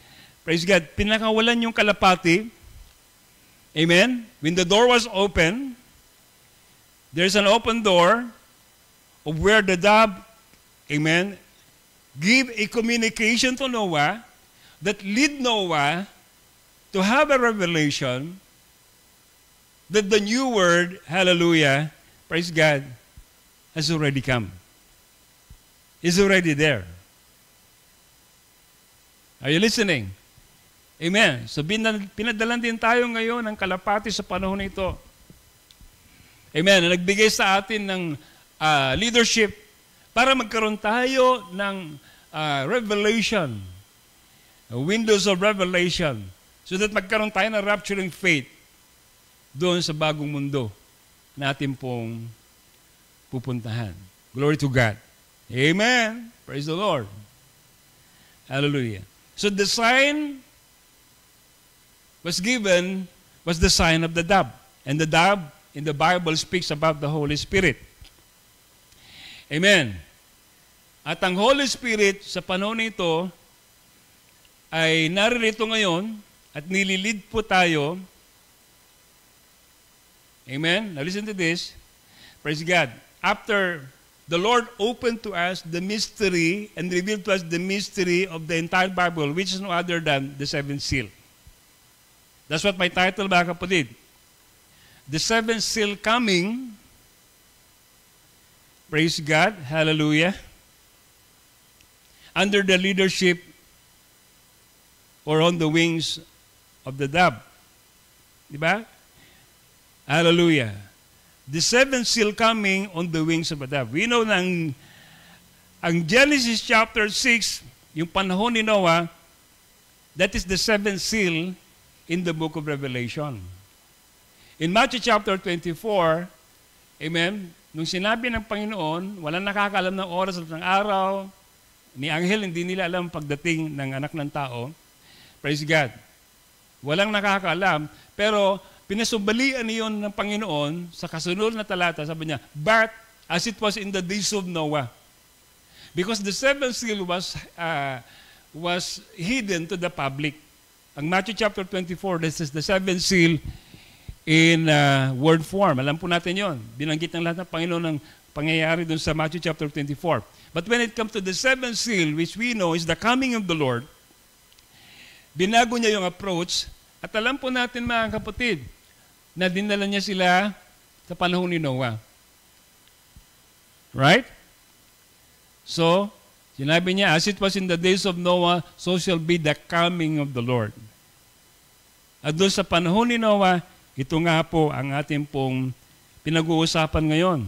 praise God, pinakawalan yung kalapati, amen? When the door was open, there's an open door of where the dove, amen, give a communication to Noah that lead Noah to have a revelation that the new word, hallelujah, praise God, has already come. Is already there. Are you listening? Amen. So pinadalan din tayo ngayon ng kalapati sa panahon ito. Amen. Nagbigay sa atin ng leadership para magkaroon tayo ng revelation, windows of revelation, so that magkaroon tayo ng rapturing faith doon sa bagong mundo na atin pong pupuntahan. Glory to God. Amen. Praise the Lord. Hallelujah. So the sign was given was the sign of the dove. And the dove in the Bible speaks about the Holy Spirit. Amen. At ang Holy Spirit sa panahon nito ay naririto ngayon at nililid po tayo. Amen. Now listen to this. Praise God. After the Lord opened to us the mystery and revealed to us the mystery of the entire Bible, which is no other than the seventh seal. That's what my title, mga kapatid. The seventh seal coming. Praise God. Hallelujah. Under the leadership or on the wings of the dove. Diba? Hallelujah. The seventh seal coming on the wings of a dove. We know na ang Genesis chapter 6, yung panahon ni Noah, that is the seventh seal in the book of Revelation. In Matthew chapter 24, amen, nung sinabi ng Panginoon, walang nakakaalam ng oras at ng araw, ni Anghel, hindi nila alam pagdating ng anak ng tao. Praise God. Walang nakakaalam. Pero pinasumbalian niyon ng Panginoon sa kasunod na talata, sabi niya, but as it was in the days of Noah. Because the seventh seal was hidden to the public. Ang Matthew chapter 24, this is the seventh seal in word form. Alam po natin yon. Binanggit ng lahat ng Panginoon ng pangyayari dun sa Matthew chapter 24. But when it comes to the seventh seal, which we know is the coming of the Lord, binago niya yung approach. At alam po natin mga kapatid, na dinala niya sila sa panahon ni Noah. Right? So, sinabi niya, as it was in the days of Noah, so shall be the coming of the Lord. At doon sa panahon ni Noah, ito nga po ang ating pong pinag-uusapan ngayon.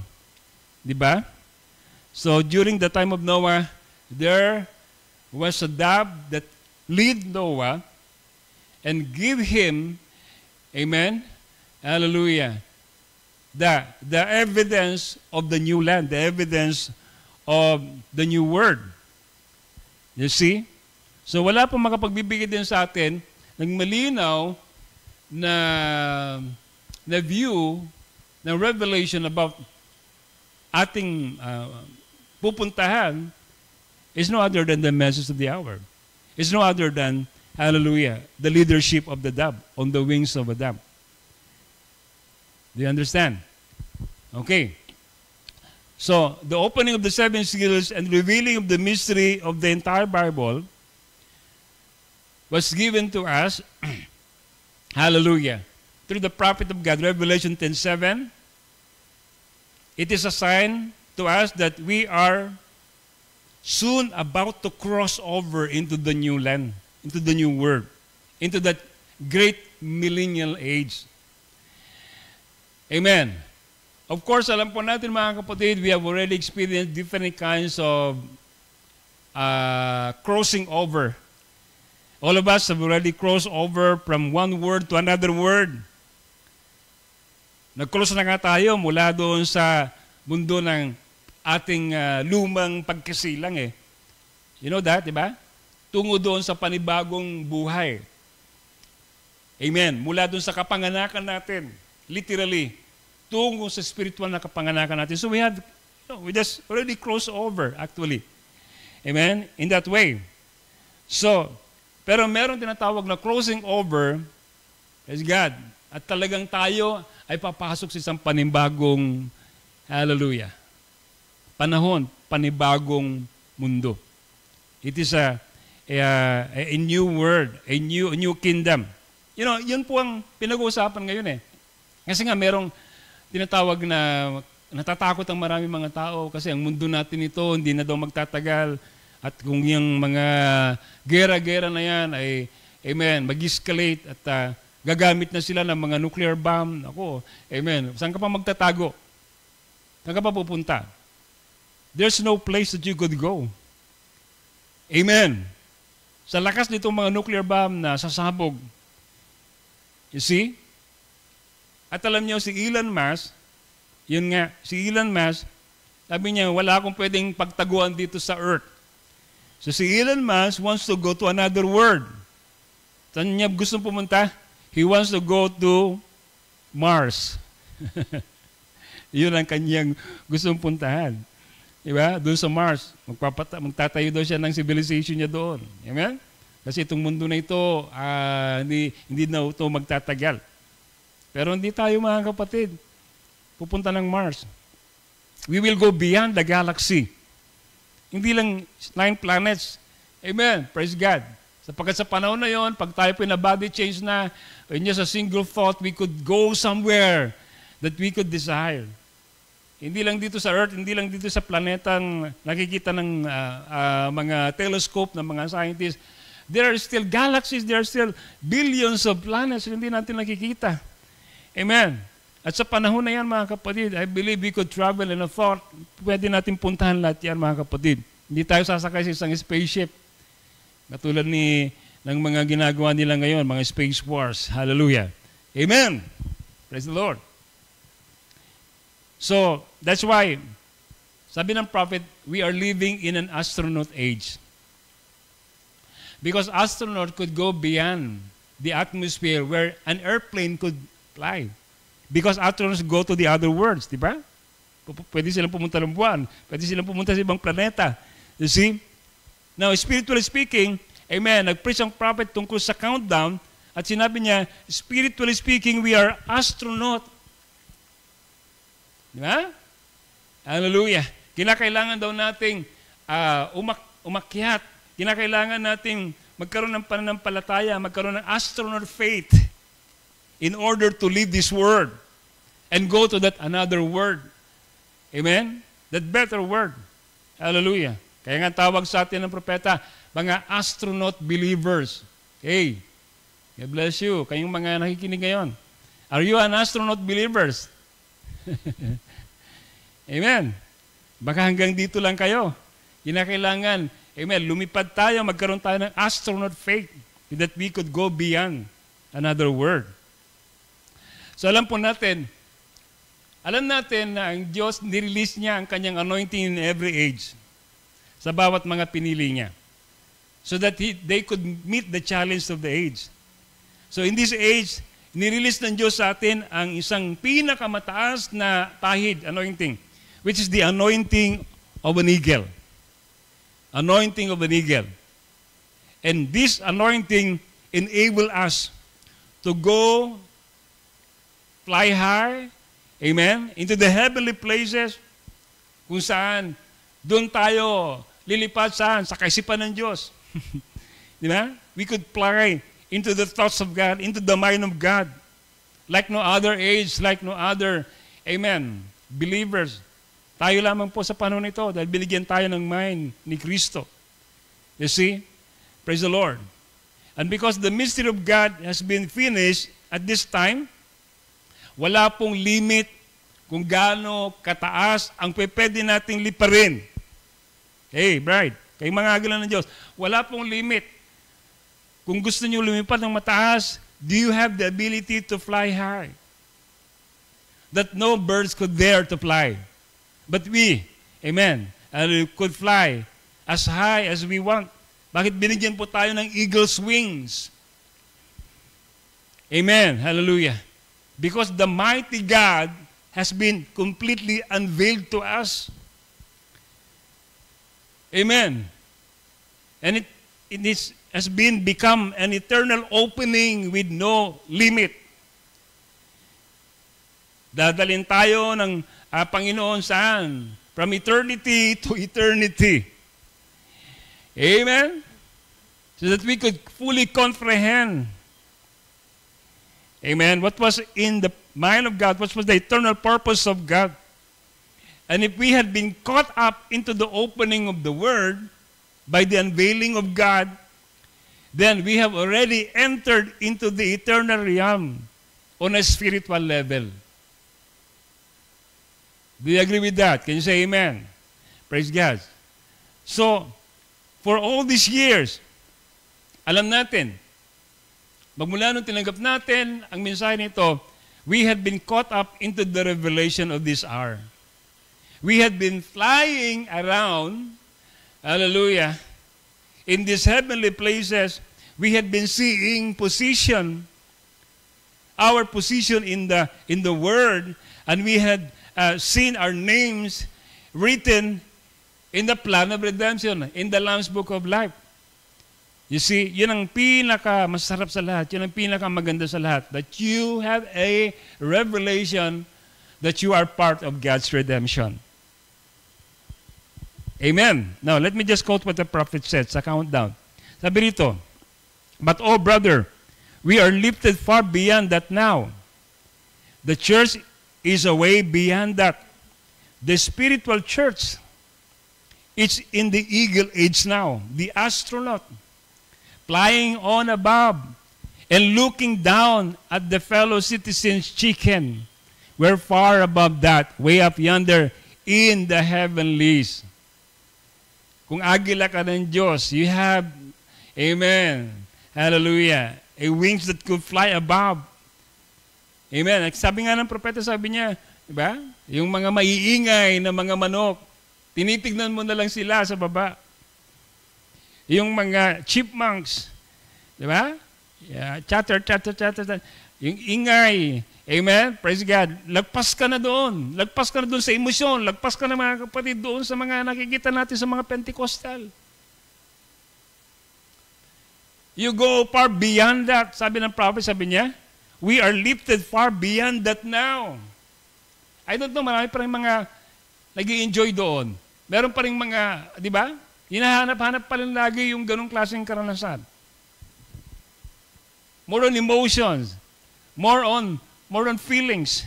Di ba? So, during the time of Noah, there was a dove that lead Noah and give him, amen, hallelujah, the evidence of the new land, the evidence of the new word. You see? So wala pong makapagbibigay din sa atin ng malinaw na view, na revelation about ating pupuntahan is no other than the message of the hour. It's no other than, hallelujah, the leadership of the dove on the wings of a dove. Do you understand? Okay. So, the opening of the seven seals and revealing of the mystery of the entire Bible was given to us, hallelujah, through the prophet of God, Revelation 10:7. It is a sign to us that we are soon about to cross over into the new land, into the new world, into that great millennial age. Amen. Of course, alam po natin mga kapatid, we have already experienced different kinds of crossing over. All of us have already crossed over from one word to another word. Nag-cross na nga tayo mula doon sa mundo ng ating lumang pagkasilang eh. You know that, di ba? Tungo doon sa panibagong buhay. Amen. Mula doon sa kapanganakan natin. Literally, tungo sa spiritual na kapanganakan natin. So we just already crossed over, actually. Amen? In that way. So, pero meron tinatawag na crossing over, praise God, at talagang tayo ay papasok sa isang panibagong, hallelujah, panahon, panibagong mundo. It is a new world, a new kingdom. You know, yun po ang pinag-uusapan ngayon eh. Kasi nga merong tinatawag na natatakot ang maraming mga tao kasi ang mundo natin ito hindi na daw magtatagal at kung yung mga gera-gera na yan ay, amen, mag-escalate at gagamit na sila ng mga nuclear bomb. Ako, amen, saan ka pa magtatago? Saan ka pa pupunta? There's no place that you could go. Amen. Sa lakas nitong mga nuclear bomb na sasabog. You see? At alam niyo, si Elon Musk, yun nga, si Elon Musk, sabi niya, wala akong pwedeng pagtaguan dito sa Earth. So si Elon Musk wants to go to another world. Saan niya gusto pumunta? He wants to go to Mars. Yun ang kanyang gustong puntahan. Diba? Doon sa Mars. Magtatayo daw siya ng civilization niya doon. Amen? Kasi itong mundo na ito, hindi na ito magtatagal. Pero hindi tayo mga kapatid pupunta ng Mars. We will go beyond the galaxy. Hindi lang 9 planets. Amen. Praise God. Sapagkat sa panahon na yon, pag tayo body change na, in just a single thought, we could go somewhere that we could desire. Hindi lang dito sa Earth, hindi lang dito sa planetang nakikita ng mga telescope ng mga scientists. There are still galaxies, there are still billions of planets na hindi natin nakikita. Amen. At sa panahon na yan, mga kapatid, I believe we could travel in a thought. Pwede natin puntahan lahat yan, mga kapatid. Hindi tayo sasakay sa isang spaceship. Katulad ng mga ginagawa nila ngayon, mga space wars. Hallelujah. Amen. Praise the Lord. So, that's why, sabi ng prophet, we are living in an astronaut age. Because astronaut could go beyond the atmosphere where an airplane could fly. Because astronauts go to the other worlds, di ba? Pwede silang pumunta ng buwan. Pwede silang pumunta sa ibang planeta. You see? Now, spiritually speaking, amen, nag-preach ang prophet tungkol sa countdown at sinabi niya, spiritually speaking, we are astronaut. Di ba? Hallelujah. Kinakailangan daw nating umakyat. Kinakailangan nating magkaroon ng pananampalataya, magkaroon ng astronaut faith in order to leave this world and go to that another world. Amen? That better world. Hallelujah. Kaya nga tawag sa atin ng propeta, mga astronaut believers. Hey, God bless you. Kayong mga nakikinig ngayon. Are you an astronaut believers? Amen. Baka hanggang dito lang kayo. Kinakailangan, amen, lumipad tayo, magkaroon tayo ng astronaut faith that we could go beyond another world. So alam natin na ang Diyos nirelease niya ang kanyang anointing in every age sa bawat mga pinili niya so that they could meet the challenge of the age. So in this age, nirelease ng Diyos sa atin ang isang pinakamataas na tahid, anointing, which is the anointing of an eagle. Anointing of an eagle. And this anointing enable us to go fly high, amen, into the heavenly places kung saan doon tayo lilipad saan? Sa kaisipan ng Diyos. Di ba? We could fly into the thoughts of God, into the mind of God, like no other age, like no other, amen, believers. Tayo lamang po sa panahon ito dahil binigyan tayo ng mind ni Kristo. You see? Praise the Lord. And because the mystery of God has been finished at this time, wala pong limit kung gaano kataas ang pwede nating liparin. Hey, bride, kayong mga agalan ng Diyos, wala pong limit. Kung gusto niyo lumipad ng mataas, do you have the ability to fly high? That no birds could dare to fly. But we, amen, could fly as high as we want. Bakit binigyan po tayo ng eagle's wings? Amen, hallelujah. Because the mighty God has been completely unveiled to us. Amen. And it has become an eternal opening with no limit. Dadalhin tayo ng Panginoon saan? From eternity to eternity. Amen? So that we could fully comprehend. Amen? What was in the mind of God? What was the eternal purpose of God? And if we had been caught up into the opening of the Word by the unveiling of God, then we have already entered into the eternal realm on a spiritual level. Do you agree with that? Can you say amen? Praise God. So, for all these years, alam natin, magmula nung tinanggap natin ang mensahe nito, we had been caught up into the revelation of this hour. We had been flying around, hallelujah, in these heavenly places. We had been seeing our position in the Word, and we had seen our names written in the plan of redemption, in the Lamb's Book of Life. You see, yun ang pinaka-masarap sa lahat, yun ang pinaka-maganda sa lahat, that you have a revelation that you are part of God's redemption. Amen. Now, let me just quote what the prophet said sa countdown. Sabi rito, but oh brother, we are lifted far beyond that now. The church is a way beyond that. The spiritual church, it's in the eagle age now, the astronaut, flying on above and looking down at the fellow citizens' chicken. We're far above that, way up yonder in the heavenlies. Kung agila ka ng Diyos, you have, amen, hallelujah, a wings that could fly above. Amen. Sabi nga ng propeta, sabi niya, diba? Yung mga maiingay na mga manok, tinitignan mo na lang sila sa baba. Yung mga chipmunks, di ba? Yeah, chatter. Yung ingay. Amen? Praise God. Lagpas ka na doon. Lagpas ka na doon sa emosyon. Lagpas ka na mga kapatid doon sa mga nakikita natin sa mga Pentecostal. You go far beyond that. Sabi ng prophet, sabi niya, we are lifted far beyond that now. I don't know, marami pa rin mga nag-i-enjoy doon. Meron pa rin mga, di ba? Hinahanap-hanap pa rin lagi yung ganong klaseng karanasan. More on emotions. More on feelings.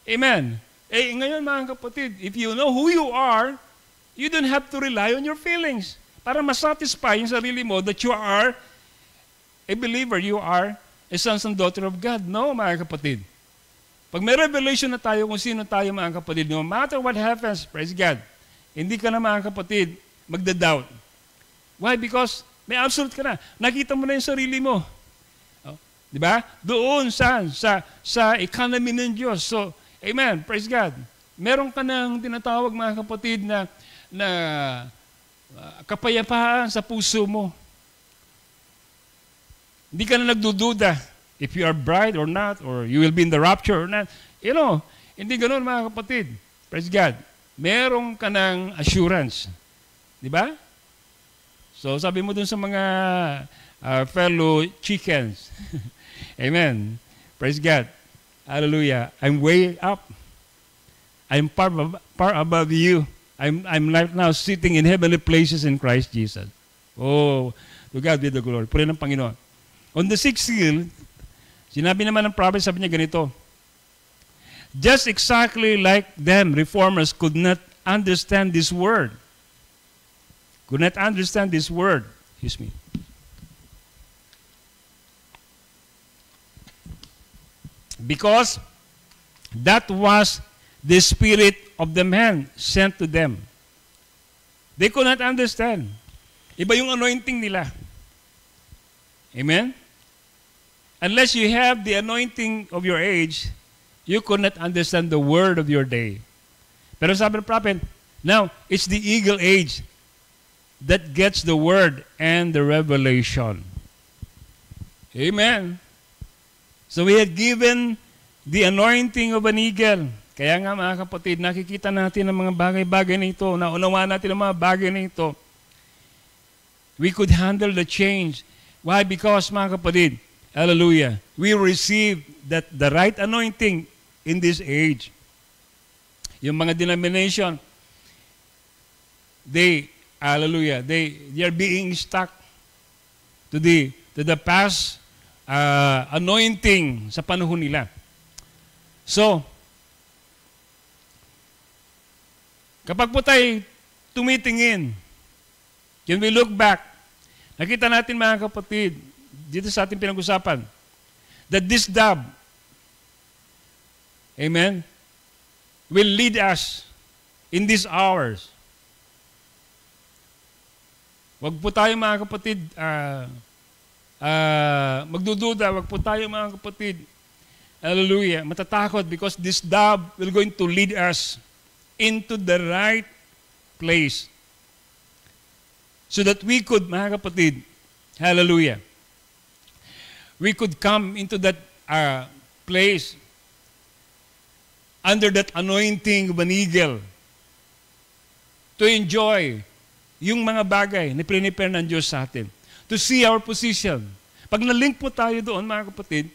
Amen. Eh, ngayon mga kapatid, if you know who you are, you don't have to rely on your feelings para masatisfy yung sarili mo that you are a believer, you are a son and daughter of God. No, mga kapatid. Pag may revelation na tayo kung sino tayo, mga kapatid, no matter what happens, praise God, hindi ka na, mga kapatid, magda-doubt. Why? Because may absolute ka na. Nakita mo na yung sarili mo. Di ba? Doon sa economy ng Diyos. So, amen. Praise God. Meron ka nang tinatawag, mga kapatid, na kapayapaan sa puso mo. Hindi ka na nagdududa if you are bride or not, or you will be in the rapture or not. You know, hindi ganoon, mga kapatid. Praise God. Meron ka ng assurance. Di ba? So, sabi mo dun sa mga fellow chickens. Amen. Praise God. Hallelujah. I'm way up. I'm far above you. I'm right now sitting in heavenly places in Christ Jesus. Oh, to God be the glory. Puri ng Panginoon. On the sixth seal, sinabi naman ng prophet, sabi niya ganito, just exactly like them, reformers could not understand this word. Could not understand this word. Excuse me. Because that was the spirit of the man sent to them. They could not understand. Iba yung anointing nila. Amen? Unless you have the anointing of your age, you could not understand the word of your day. Pero sabi ng prophet, now, it's the eagle age that gets the word and the revelation. Amen? So we had given the anointing of an eagle. Kaya nga, mga kapatid, nakikita natin ang mga bagay-bagay na ito, naunawaan natin ang mga bagay na ito. We could handle the change. Why? Because, mga kapatid, hallelujah, we received the right anointing in this age. Yung mga denomination, hallelujah, they are being stuck to the past anointing sa panahon nila. So, kapag po tayo tumitingin, when we look back, nakita natin, mga kapatid, dito sa ating pinag-usapan, that this dove, amen, will lead us in these hours. Wag po tayo, mga kapatid, magdududa, wag po tayo, mga kapatid, hallelujah, matatakot, because this dove will going to lead us into the right place. So that we could, mga kapatid, hallelujah, we could come into that place under that anointing of an eagle to enjoy yung mga bagay na prepare ng Diyos sa atin. To see our position. Pag na-link po tayo doon, mga kapatid,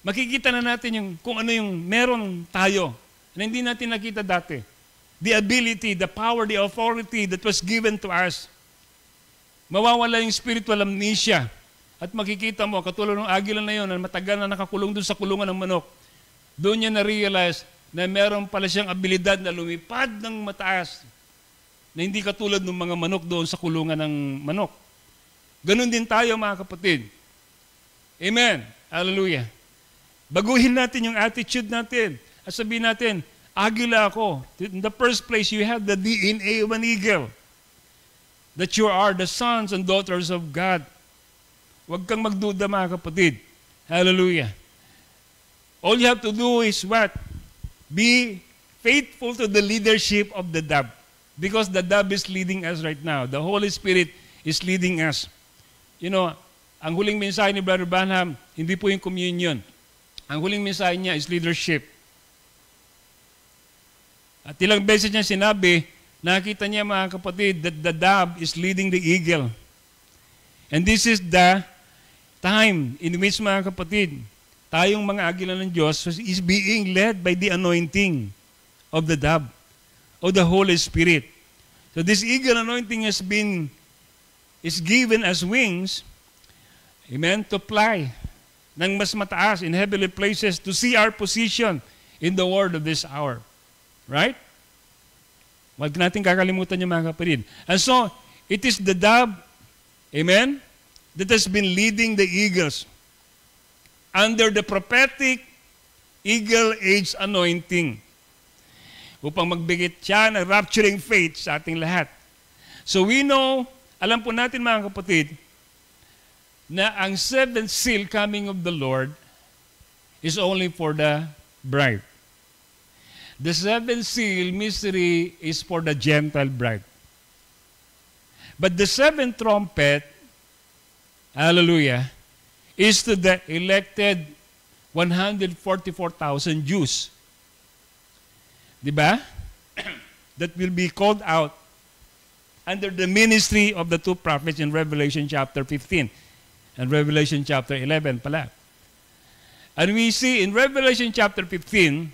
makikita na natin yung, kung ano yung meron tayo na hindi natin nakita dati. The ability, the power, the authority that was given to us. Mawawala yung spiritual amnesia. At makikita mo, katulad ng agila na yun, na matagal na nakakulong doon sa kulungan ng manok, doon niya na-realize na meron pala siyang abilidad na lumipad ng mataas, na hindi katulad ng mga manok doon sa kulungan ng manok. Ganon din tayo, mga kapatid. Amen. Hallelujah. Baguhin natin yung attitude natin. At sabihin natin, agila ako. In the first place, you have the DNA of an eagle. That you are the sons and daughters of God. Huwag kang magduda, mga kapatid. Hallelujah. All you have to do is what? Be faithful to the leadership of the dove. Because the dove is leading us right now. The Holy Spirit is leading us. You know, ang huling mensahe ni Brother Branham, hindi po yung communion. Ang huling mensahe niya is leadership. At ilang beses niya sinabi, nakita niya mga kapatid, that the dove is leading the eagle. And this is the time in which mga kapatid, tayong mga agila ng Diyos is being led by the anointing of the dove, of the Holy Spirit. So this eagle anointing is given as wings, amen, to fly ng mas mataas in heavenly places to see our position in the word of this hour. Right? Huwag natin kakalimutan yung mga kapatid. And so, it is the dove, amen, that has been leading the eagles under the prophetic eagle age anointing upang magbigit siya ng rapturing faith sa ating lahat. So we know, alam po natin mga kapatid, na ang seventh seal coming of the Lord is only for the bride. The seventh seal mystery is for the Gentile bride. But the seventh trumpet, hallelujah, is to the elected 144,000 Jews. Diba? That will be called out under the ministry of the two prophets in Revelation chapter 15 and Revelation chapter 11 pala. And we see in Revelation chapter 15,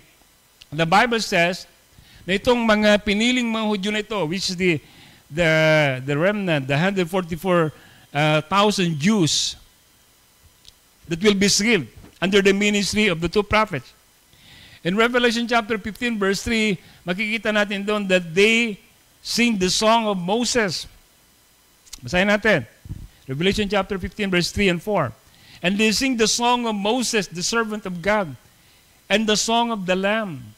the Bible says na itong mga piniling mga Hudyo na ito, which is the remnant, the 144,000 Jews that will be sealed under the ministry of the two prophets. In Revelation chapter 15 verse 3, makikita natin doon that they sing the song of Moses. Basahin natin. Revelation chapter 15 verse 3 and 4. And they sing the song of Moses, the servant of God, and the song of the Lamb,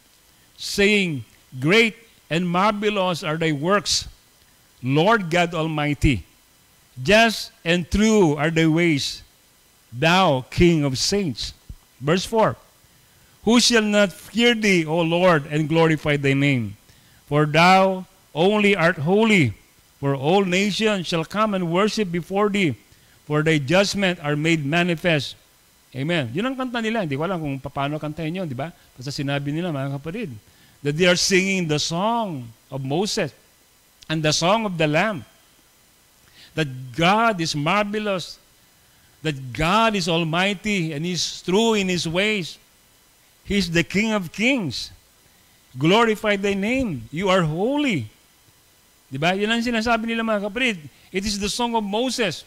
saying, Great and marvelous are thy works, Lord God Almighty. Just and true are thy ways, thou King of saints. Verse 4. Who shall not fear thee, O Lord, and glorify thy name? For thou only art holy, for all nations shall come and worship before thee, for thy judgment are made manifest. Amen. Yun ang kanta nila. Hindi ko alam kung paano kantahin yun, di ba? Basta sinabi nila, mga kapatid, that they are singing the song of Moses and the song of the Lamb. That God is marvelous, that God is almighty and is true in His ways. He's the King of kings. Glorify thy name. You are holy. Diba? Yun ang sinasabi nila mga kapatid. It is the song of Moses.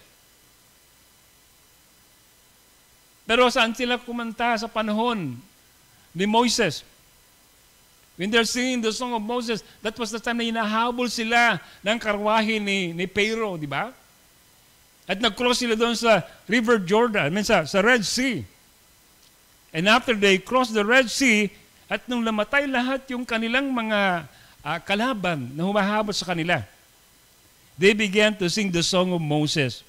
Pero saan sila kumanta sa panahon ni Moses? When they're singing the song of Moses, that was the time na hinahabol sila ng karwahe ni Pharaoh, di ba? At nag-cross sila doon sa River Jordan, sa Red Sea. And after they crossed the Red Sea, at nung namatay lahat yung kanilang mga kalaban na humahabol sa kanila, they began to sing the song of Moses.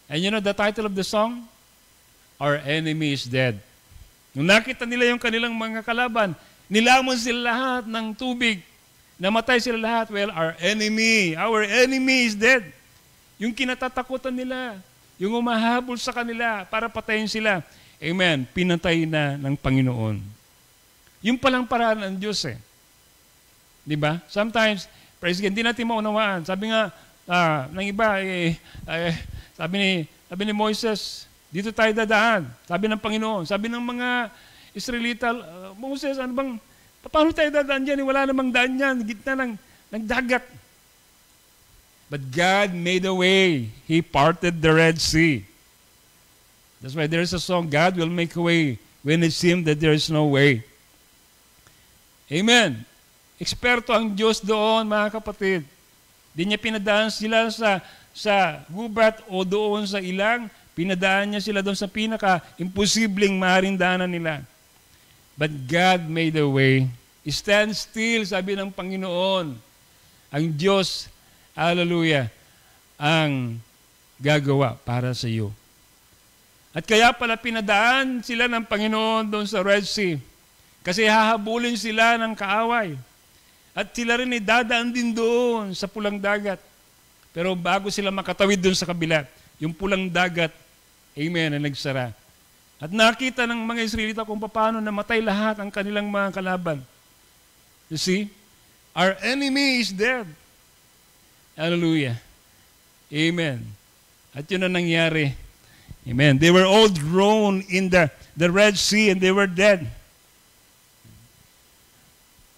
And you know the title of the song? Our enemy is dead. Nung nakita nila yung kanilang mga kalaban, nilamon sila lahat ng tubig. Namatay sila lahat. Well, our enemy is dead. Yung kinatatakutan nila, yung umahabol sa kanila para patayin sila. Amen. Pinatay na ng Panginoon. Yung palang paraan ng Diyos eh. Di ba? Sometimes, praise God, hindi natin maunawaan. Sabi nga, ng iba, sabi ni Moises, dito tayo dadaan. Sabi ng Panginoon. Sabi ng mga Israelita, Moses, paano tayo dadaan dyan? Wala namang daan dyan. Gitna ng dagat. But God made a way. He parted the Red Sea. That's why there is a song, God will make a way when it seemed that there is no way. Amen. Eksperto ang Diyos doon, mga kapatid. Di niya pinadaan sila sa gubat o doon sa ilang. Pinadaan niya sila doon sa pinaka-imposibleng maaaring daanan nila. But God made a way. Stand still, sabi ng Panginoon. Ang Diyos, hallelujah, ang gagawa para sa iyo. At kaya pala pinadaan sila ng Panginoon doon sa Red Sea. Kasi hahabulin sila ng kaaway. At sila rin dadaan din doon sa pulang dagat. Pero bago sila makatawid doon sa kabila, yung pulang dagat Amen, na nagsara. At nakita ng mga Israelita kung paano namatay lahat ang kanilang mga kalaban. You see? Our enemy is dead. Hallelujah. Amen. At yun ang nangyari. Amen. They were all thrown in the Red Sea and they were dead.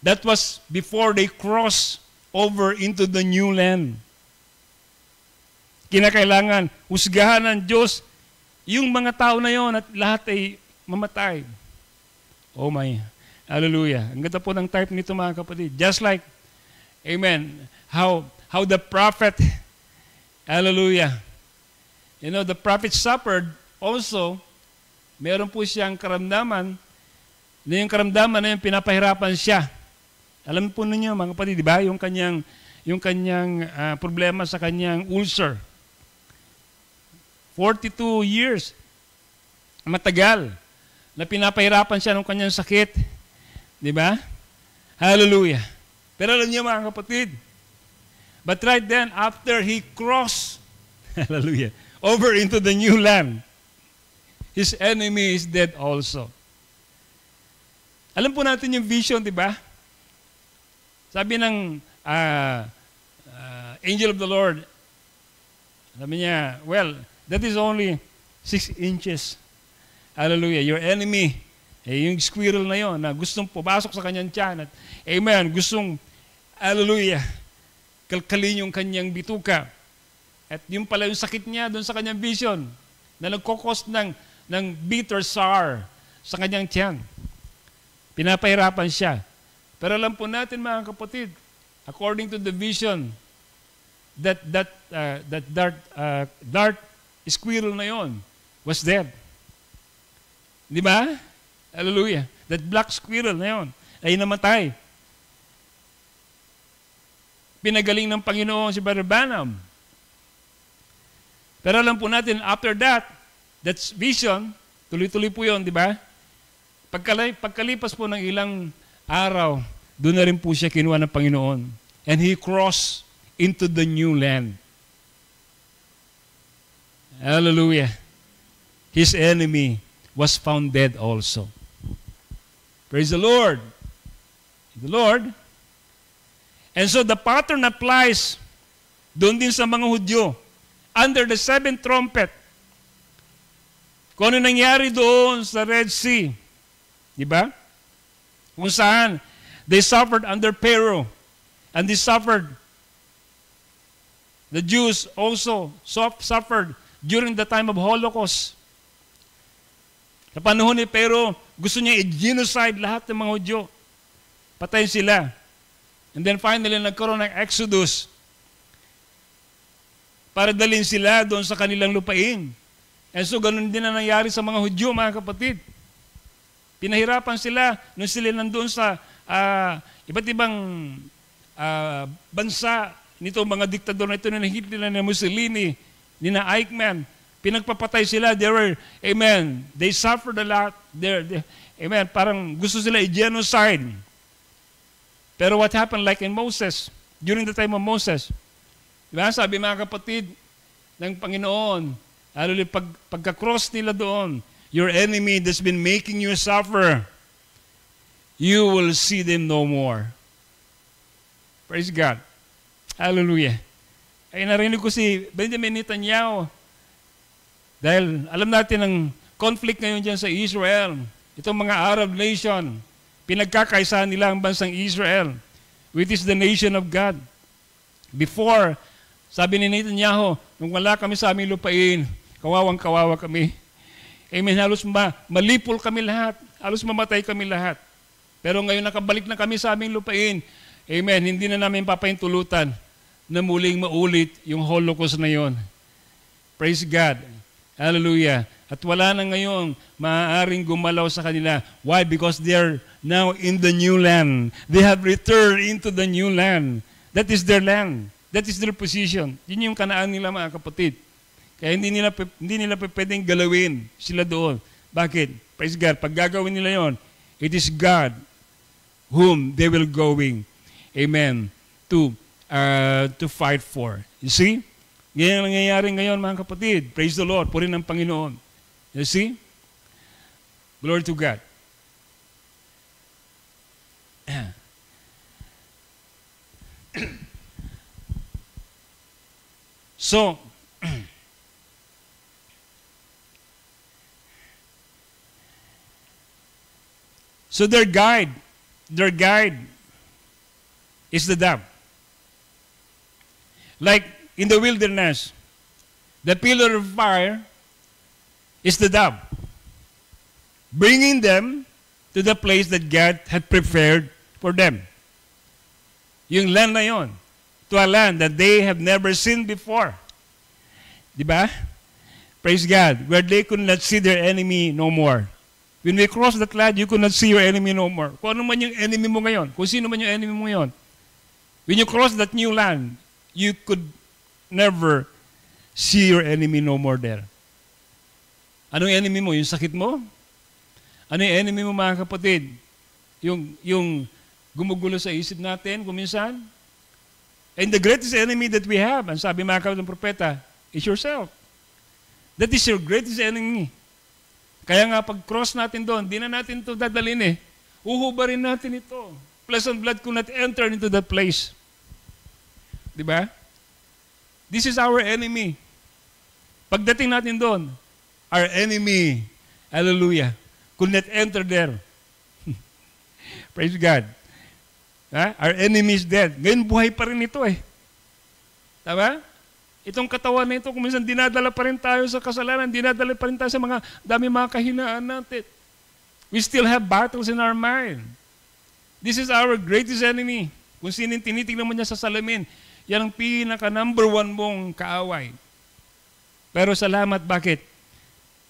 That was before they crossed over into the new land. Kinakailangan husgahan ng Diyos yung mga tao na yon at lahat ay mamatay. Oh my. Hallelujah. Ang ganda po ng type nito mga kapatid. Just like, amen, how the prophet, hallelujah, you know, the prophet suffered also, meron po siyang karamdaman, na yung karamdaman na yung pinapahirapan siya. Alam po ninyo mga kapatid, di ba? Yung kanyang problema sa kanyang ulcer. 42 years, matagal, na pinapahirapan siya ng kanyang sakit. Di ba? Hallelujah. Pero alam niyo mga kapatid, but right then, after he crossed, hallelujah, over into the new land, his enemy is dead also. Alam po natin yung vision, di ba? Sabi ng angel of the Lord, sabi niya, well, that is only 6 inches. Hallelujah. Your enemy, yung squirrel na yon na gustong pumasok sa kanyang tiyan at, amen, gustong, hallelujah, kalkalin yung kanyang bituka. At yung pala yung sakit niya doon sa kanyang vision na nagkukos ng bitter sour sa kanyang tiyan. Pinapahirapan siya. Pero alam po natin mga kapatid, according to the vision, that dart squirrel na yon was dead. Di ba? Hallelujah. That black squirrel na yon ay namatay. Pinagaling ng Panginoon si Brother Branham. Pero alam po natin, after that, that's vision, tuloy-tuloy po yun, di ba? Pagkalipas po ng ilang araw, doon na rin po siya kinuha ng Panginoon. And he crossed into the new land. Hallelujah. His enemy was found dead also. Praise the Lord. The Lord. And so the pattern applies doon din sa mga Hudyo. Under the 7th trumpet. Kung ano nangyari doon sa Red Sea. Di ba? Kung saan they suffered under Pharaoh. And they suffered. The Jews also suffered during the time of Holocaust. Sa panahon ni Pharaoh, gusto niya i-genocide lahat ng mga Hudyo. Patayin sila. And then finally, nagkaroon ng Exodus para dalhin sila doon sa kanilang lupain. And so, ganun din na nangyari sa mga Hudyo, mga kapatid. Pinahirapan sila nung sila nandoon sa iba't ibang bansa nito, mga diktador na ito na Hitler, na Mussolini, ni na Eichmann. Pinagpapatay sila. They were, amen, they suffered a lot. Amen, parang gusto sila i-genocide. Pero what happened like in Moses, during the time of Moses, diba, sabi mga kapatid ng Panginoon, pagka-cross nila doon, your enemy that's been making you suffer, you will see them no more. Praise God. Hallelujah. Ay narinig ko si Benjamin Netanyahu, dahil alam natin ang conflict ngayon dyan sa Israel. Itong mga Arab nation, pinagkakaisahan nila ang bansang Israel, which is the nation of God. Before, sabi ni Netanyahu, nung wala kami sa aming lupain, kawawang-kawawa kami. Amen, halos malipol kami lahat, halos mamatay kami lahat. Pero ngayon nakabalik na kami sa aming lupain. Amen, hindi na namin papahintulutan na muling maulit yung Holocaust na yon. Praise God. Hallelujah. At wala na ngayon maaaring gumalaw sa kanila. Why? Because they're now in the new land. They have returned into the new land. That is their land. That is their position. Yun yung Kanaan nila, mga kapatid. Kaya hindi nila pwedeng galawin sila doon. Bakit? Praise God. Pag gagawin nila yon, it is God whom they will going, amen, to fight for. You see? Ganyan ang nangyayari ngayon, mga kapatid. Praise the Lord. Purihin ng Panginoon. You see? Glory to God. So, their guide is the dove. Like in the wilderness, the pillar of fire is the dove, bringing them to the place that God had prepared for them. Yung land na yon, to a land that they have never seen before. Diba? Praise God. Where they could not see their enemy no more. When we cross that land, you could not see your enemy no more. Kung ano man yung enemy mo ngayon, kung sino man yung enemy mo ngayon, when you cross that new land, you could never see your enemy no more there. Anong enemy mo? Yung sakit mo? Ano yung enemy mo, mga kapatid? Yung gumugulo sa isip natin, kuminsan? And the greatest enemy that we have, ang sabi mga kapatid ng propeta, is yourself. That is your greatest enemy. Kaya nga pag-cross natin doon, di na natin ito dadalhin eh. Uhubarin natin ito. Flesh and blood could not enter into that place. Diba? This is our enemy. Pagdating natin doon, our enemy, hallelujah, could not enter there. Praise God. Our enemy is dead. Ngayon buhay pa rin ito eh. Tama? Itong katawan na ito, kung minsan dinadala pa rin tayo sa kasalanan, dinadala pa rin tayo sa dami mga kahinaan natin. We still have battles in our mind. This is our greatest enemy. Kung sinin tinitignan mo niya sa salamin, yan ang pinaka number 1 mong kaaway. Pero salamat, bakit?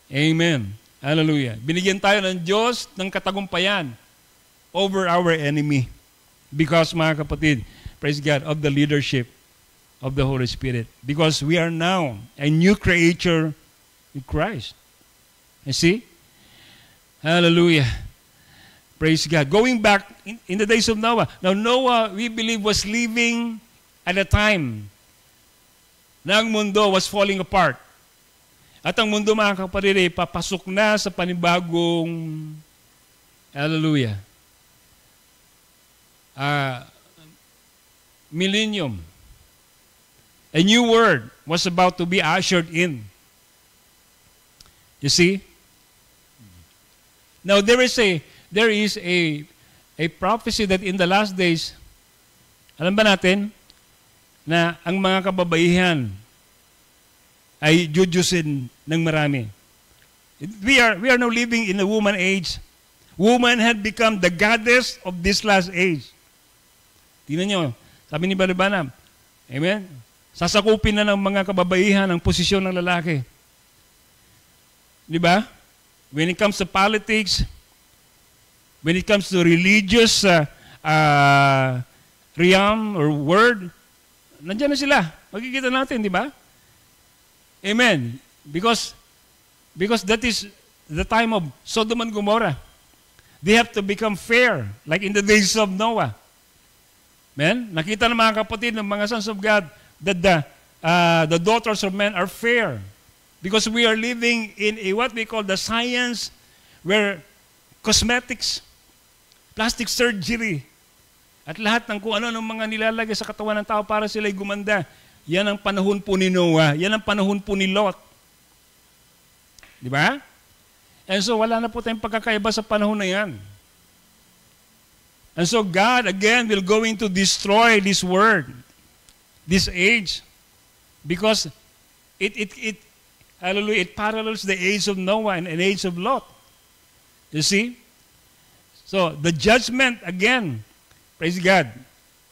Amen. Hallelujah. Binigyan tayo ng Diyos ng katagumpayan over our enemy. Because, mga kapatid, praise God, of the leadership of the Holy Spirit. Because we are now a new creature in Christ. You see? Hallelujah. Praise God. Going back in the days of Noah. Now, Noah, we believe, was living at a time na ang mundo was falling apart. At ang mundo, mga kapatid, ay papasok na sa panibagong, hallelujah, millennium. A new world was about to be ushered in. You see? Now there is a prophecy that in the last days, alam ba natin na ang mga kababaihan ay jujusin ng marami. We are now living in a woman age. Woman had become the goddess of this last age. Tingnan nyo, sabi ni Brother Branham, amen? Sasakupin na ng mga kababaihan ang posisyon ng lalaki. Di ba? When it comes to politics, when it comes to religious realm or word, nandiyan na sila. Makikita natin, di ba? Amen. Because that is the time of Sodom and Gomorrah. They have to become fair, like in the days of Noah. Amen? Nakita ng mga kapatid ng mga sons of God that the daughters of men are fair. Because we are living in what we call the science where cosmetics, plastic surgery, at lahat ng kung ano ng mga nilalagay sa katawan ng tao para sila'y gumanda, yan ang panahon po ni Noah, yan ang panahon po ni Lot. Di ba? And so wala na po tayong pagkakaiba sa panahon na yan. And so God again will going to destroy this world, this age, because hallelujah, it parallels the age of Noah and the age of Lot. You see? So, the judgment, again, praise God,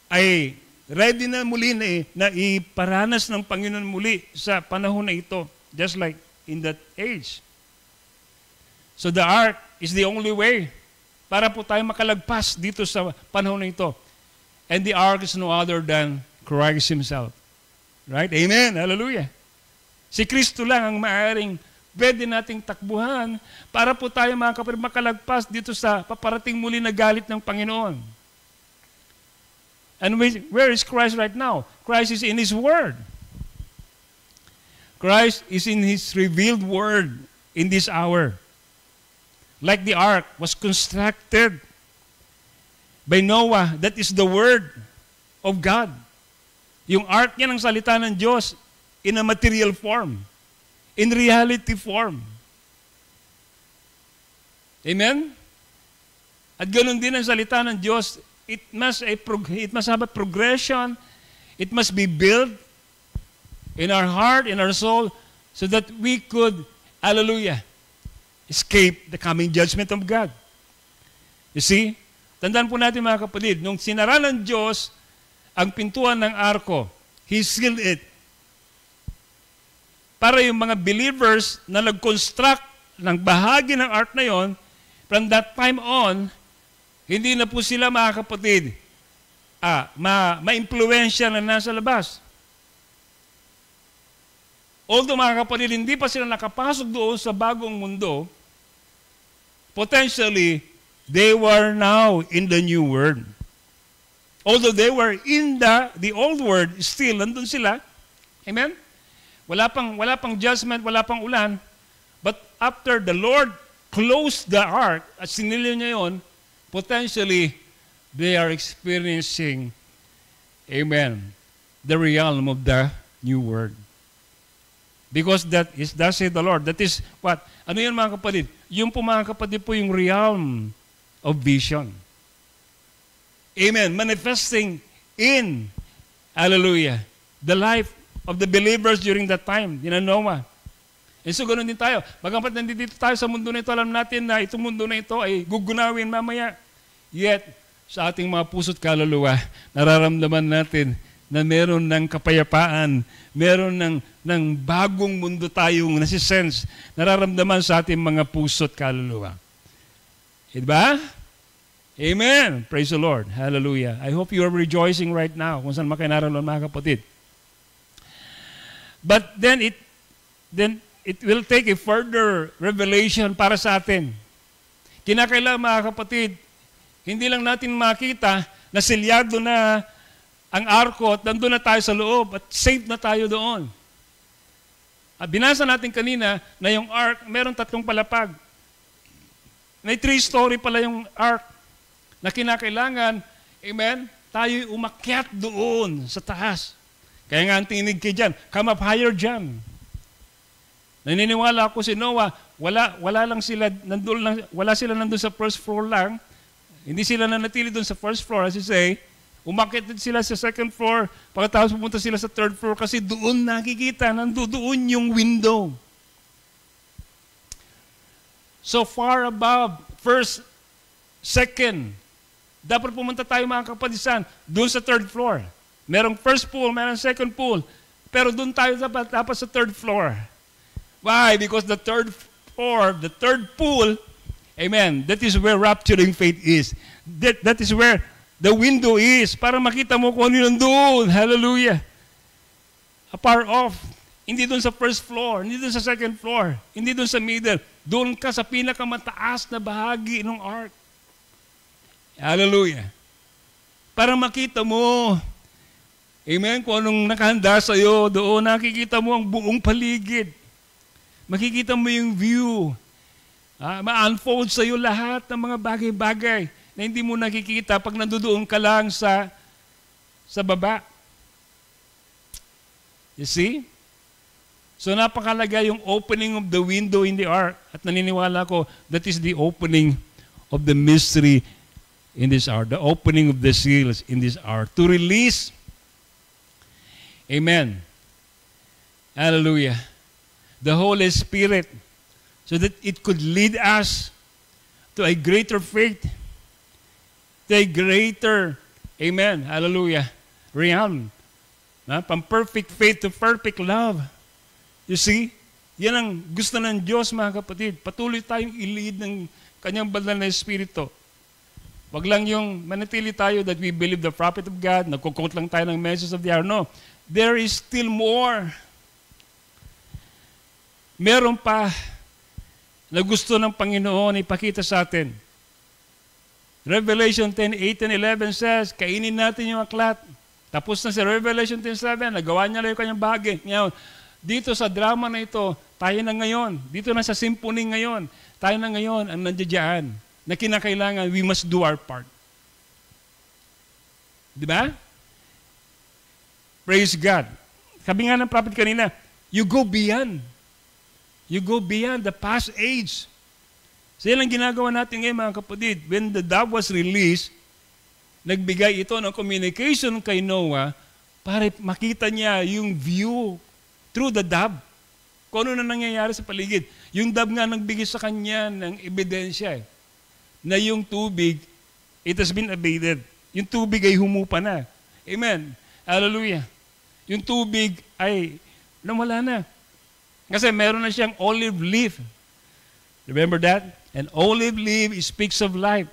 ay ready na muli na iparanas ng Panginoon muli sa panahon na ito, just like in that age. So, the ark is the only way para po tayo makalagpas dito sa panahon na ito. And the ark is no other than Christ Himself. Right? Amen. Hallelujah. Si Kristo lang ang maaaring pwede nating takbuhan para po tayo mga kapatid makalagpas dito sa paparating muli na galit ng Panginoon. And where is Christ right now? Christ is in His Word. Christ is in His revealed Word. in this hour. Like the ark was constructed by Noah, that is the word of God. Yung ark niya ng salita ng Diyos in a material form, in reality form. Amen? At ganoon din ang salita ng Diyos. It must have a progression. It must be built in our heart, in our soul, so that we could, hallelujah, escape the coming judgment of God. You see? Tandaan po natin mga kapatid, nung sinara ng Diyos ang pintuan ng arko, He sealed it. Para yung mga believers na nag-construct ng bahagi ng ark na yon, from that time on, hindi na po sila mga kapatid ma-impluensya na nasa labas. Although mga kapatid, hindi pa sila nakapasok doon sa bagong mundo, potentially, they were now in the new world. Although they were in the old world, still, nandun sila. Amen? Wala pang judgment, wala pang ulan. But after the Lord closed the ark, at sinilyo niya yun, potentially, they are experiencing, amen, the realm of the new world. Because that is, thus saith the Lord. That is what? Ano yun mga kapatid? Yung po mga kapatid po yung realm of vision. Amen. Manifesting in, hallelujah, the life of the believers during that time, in Noah. And so ganoon din tayo. Bagamat nandito tayo sa mundo na ito, alam natin na itong mundo na ito ay gugunawin mamaya. Yet, sa ating mga puso't kaluluwa, nararamdaman natin na meron ng kapayapaan, meron ng bagong mundo tayong nasisense, nararamdaman sa ating mga puso't kaluluwa. Diba? Amen. Praise the Lord. Hallelujah. I hope you are rejoicing right now kung saan makinaralan mga kapatid. But then it will take a further revelation para sa atin. Kinakailangan mga kapatid, hindi lang natin makita na selyado na ang arko at nandun na tayo sa loob at safe na tayo doon. At binasa natin kanina na yung ark, meron 3 palapag. May 3-story pala yung ark na kinakailangan, amen, tayo'y umakyat doon sa taas. Kaya nga ang tinig kay John, come up higher, John. Naniniwala ako si Noah, wala sila nandun sa first floor lang. Hindi sila nanatili doon sa first floor, as you say, umakyat din sila sa second floor, pagkatapos pumunta sila sa third floor kasi doon nakikita, nandoon yung window. So far above, first, second, dapat pumunta tayo mga kapatisan, doon sa third floor. Merong first pool, merong second pool, pero doon tayo dapat sa third floor. Why? Because the third floor, the third pool, amen, that is where rapturing faith is. That is where the window is para makita mo kung ano yun doon. Hallelujah. Afar off. Hindi doon sa first floor, hindi doon sa second floor, hindi doon sa middle. Doon ka sa pinakamataas na bahagi ng ark. Hallelujah. Para makita mo, amen, kung anong nakahanda sa iyo, doon nakikita mo ang buong paligid. Makikita mo yung view. Ma-unfold sa iyo lahat ng mga bagay-bagay na hindi mo nakikita pag nandoon ka lang sa baba. You see? So napakalaga yung opening of the window in the ark. At naniniwala ko, that is the opening of the mystery in this hour. The opening of the seals in this hour. To release, amen, hallelujah, the Holy Spirit so that it could lead us to a greater faith, to a greater, amen, hallelujah, realm. From perfect faith to perfect love. You see? Yan ang gusto ng Diyos, mga kapatid. Patuloy tayong i-lead ng Kanyang banal na Espiritu. Wag lang yung manatili tayo that we believe the prophet of God, nagkukot lang tayo ng message of the hour. No. There is still more. Meron pa na gusto ng Panginoon ipakita sa atin. Revelation 10:8 and 11 says, kainin natin yung aklat. Tapos na si Revelation 10:7, nagawa niya lang yung kanyang bahagi. Ngayon, Dito sa drama na ito, tayo na ngayon. Dito na sa symphony ngayon, tayo na ngayon ang nandiyan na kinakailangan, we must do our part. Di ba? Praise God. Sabi nga ng prophet kanina, you go beyond. You go beyond the past age. So yan ang ginagawa natin ngayon mga kapatid. When the dove was released, nagbigay ito ng communication kay Noah para makita niya yung view through the dove. Kung ano na nangyayari sa paligid. Yung dove nga nagbigay sa kanya ng ebidensya na yung tubig, it has been abated. Yung tubig ay humupa na. Amen. Hallelujah. Yung tubig ay nawala na. Kasi meron na siyang olive leaf. Remember that? An olive leaf speaks of life.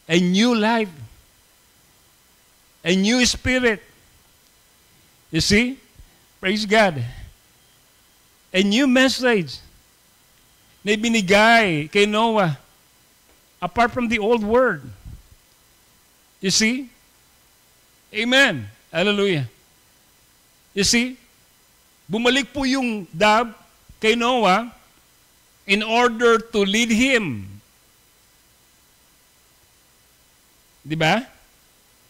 A new life. A new spirit. You see? Praise God. A new message na ibinigay kay Noah apart from the old word. You see? Amen. Hallelujah. You see? Bumalik po yung dove kay Noah in order to lead him. Di ba?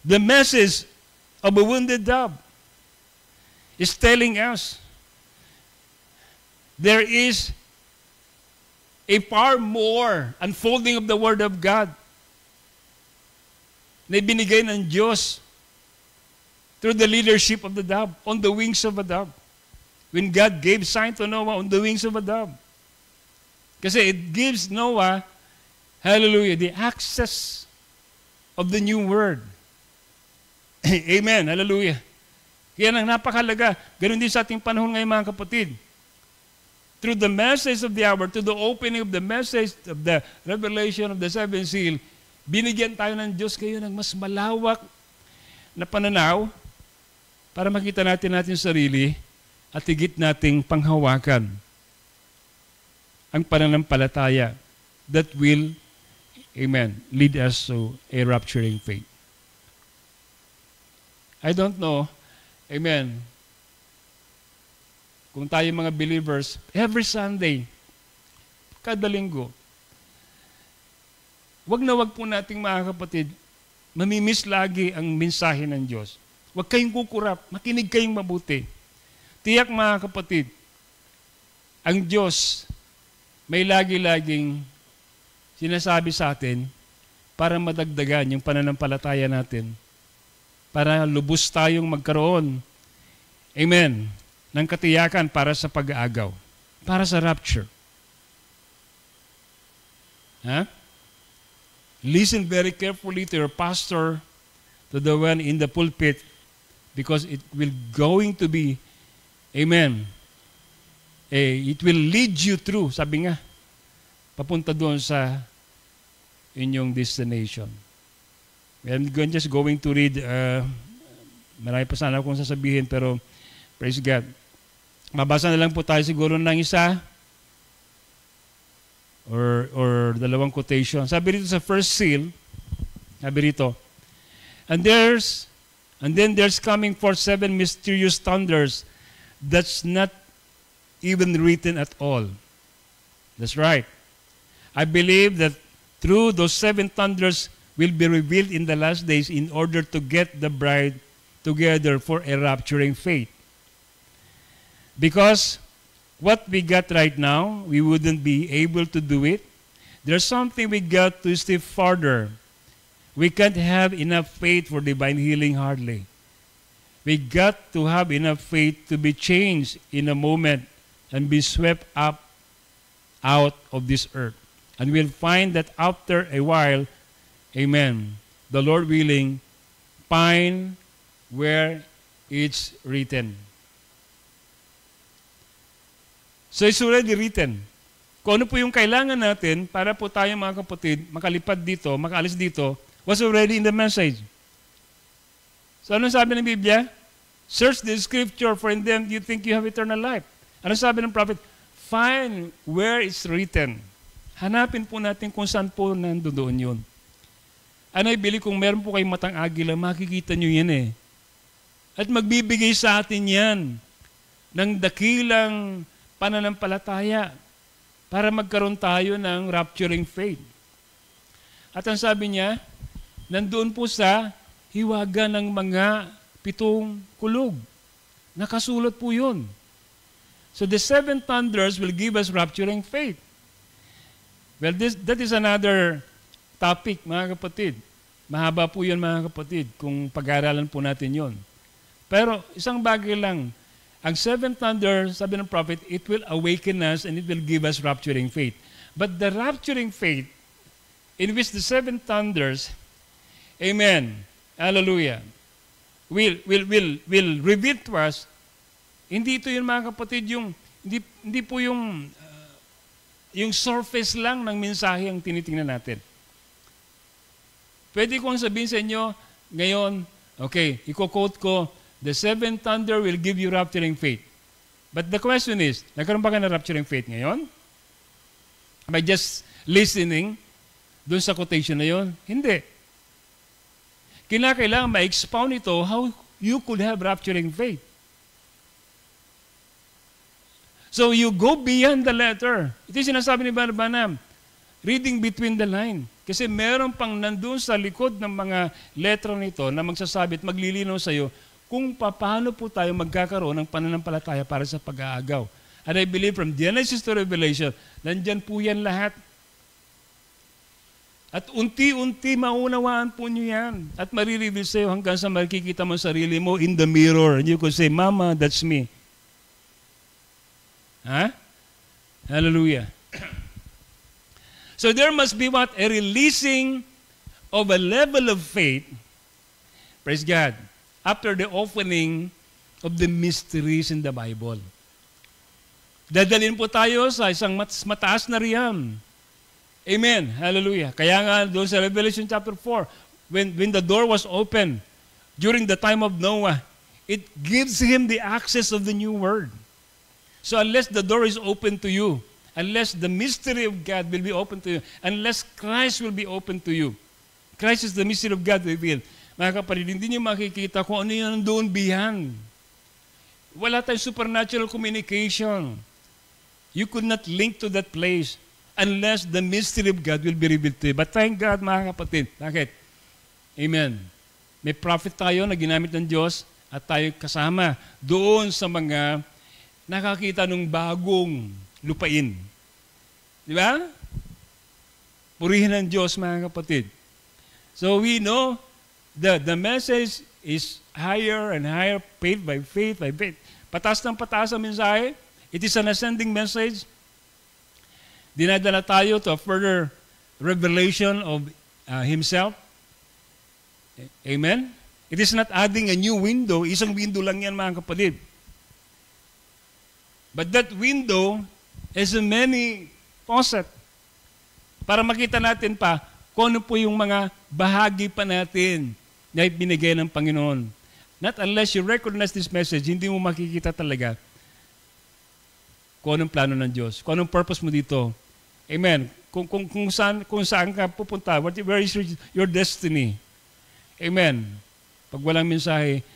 The message of a wounded dove is telling us there is a far more unfolding of the Word of God na ibinigay ng Diyos through the leadership of the dove, on the wings of a dove. When God gave sign to Noah on the wings of a dove. Kasi it gives Noah, hallelujah, the access of the new word. Amen, hallelujah. Kaya nang napakalaga, ganun din sa ating panahon ngayon mga kapatid. Through the message of the hour, to the opening of the message of the revelation of the seven seal, binigyan tayo ng Diyos kayo ng mas malawak na pananaw para makita natin sarili at higit nating panghawakan ang pananampalataya that will, amen, lead us to a rapturing faith. I don't know, amen, kung tayo mga believers, every Sunday, kada linggo, wag po nating mga kapatid, mamimiss lagi ang mensahe ng Diyos. Huwag kayong kukurap, makinig kayong mabuti. Tiyak mga kapatid, ang Diyos may lagi-laging sinasabi sa atin para madagdagan yung pananampalataya natin. Para lubos tayong magkaroon, amen, ng katiyakan para sa pag-aagaw, para sa rapture. Ha? Listen very carefully to your pastor, to the one in the pulpit, because it will going to be, amen, it will lead you through, sabi nga, papunta doon sa inyong destination. I'm just going to read, marami pa sana akong sasabihin, pero praise God. Mabasa na lang po tayo siguro ng isa, or dalawang quotation. Sabi rito sa first seal, sabi rito, and then there's coming forth 7 mysterious thunders that's not even written at all. That's right. I believe that through those 7 thunders will be revealed in the last days in order to get the bride together for a rapturing faith. Because what we got right now, we wouldn't be able to do it. There's something we got to step further. We can't have enough faith for divine healing hardly. We got to have enough faith to be changed in a moment and be swept up out of this earth. And we'll find that after a while, amen, the Lord willing, find where it's written. So it's already written. Kung ano po yung kailangan natin para po tayo mga kapatid, makalipad dito, makaalis dito, was already in the message. So ano sabi ng Biblia? Search the scripture, for in them you think you have eternal life. Ano sabi ng prophet? Find where it's written. Hanapin po natin kung saan po nandoon yun. Ano ibili kung meron po kayong matang agila, makikita nyo yan eh. At magbibigay sa atin yan ng dakilang pananampalataya para magkaroon tayo ng rapturing faith. At ang sabi niya, nandoon po sa hiwaga ng mga 7 kulog. Nakasulat po yun. So the 7 thunders will give us rapturing faith. Well, that is another topic, mga kapatid. Mahaba po yun, mga kapatid, kung pag-aaralan po natin yon. Pero isang bagay lang, ang 7 thunder, sabi ng prophet, it will awaken us and it will give us rapturing faith. But the rapturing faith, in which the 7 thunders, amen, hallelujah, will reveal to us, hindi ito yun, mga kapatid, hindi po yung surface lang ng mensahe ang tinitingnan natin. Pwede kong sabihin sa inyo, ngayon, okay, i-quote ko, the 7 thunder will give you rapturing faith. But the question is, nagkaroon ba ka ng rapturing faith ngayon? Am I just listening doon sa quotation na yon? Hindi. Kailangan ma-expound ito how you could have rapturing faith. So you go beyond the letter. Ito yung sinasabi ni Branham, reading between the line. Kasi meron pang nandun sa likod ng mga letra nito na magsasabi at maglilinaw sa iyo kung paano po tayo magkakaroon ng pananampalataya para sa pag-aagaw. And I believe from Genesis to Revelation, nandyan po yan lahat. At unti-unti maunawaan po nyo yan. At marireveal sa iyo hanggang sa makikita mo sarili mo in the mirror. And you could say, Mama, that's me. Ha? Hallelujah. So there must be what? A releasing of a level of faith. Praise God. After the opening of the mysteries in the Bible. Dadalhin po tayo sa isang mataas na realm. Amen. Hallelujah. Kaya nga doon sa Revelation chapter 4, when the door was open during the time of Noah, it gives him the access of the new word. So unless the door is open to you, unless the mystery of God will be open to you, unless Christ will be open to you, Christ is the mystery of God revealed. Mga kapatid, hindi niyo makikita kung ano yan doon beyond. Wala tayong supernatural communication. You could not link to that place unless the mystery of God will be revealed to you. But thank God, mga kapatid. Bakit? Amen. May prophet tayo na ginamit ng Diyos at tayo kasama doon sa mga nakakita ng bagong lupain. Di ba? Purihin ng Diyos, mga kapatid. So we know the message is higher and higher, faith by faith by faith. Pataas ng pataas ang mensahe. It is an ascending message. Dinadala tayo to a further revelation of Himself. Amen? It is not adding a new window. Isang window lang yan, mga kapatid. But that window is a many faucet. Para makita natin pa kung ano po yung mga bahagi pa natin na binigay ng Panginoon. Not unless you recognize this message, hindi mo makikita talaga kung anong plano ng Diyos, kung anong purpose mo dito. Amen. Kung saan ka pupunta, where is your destiny. Amen. Pag walang mensahe,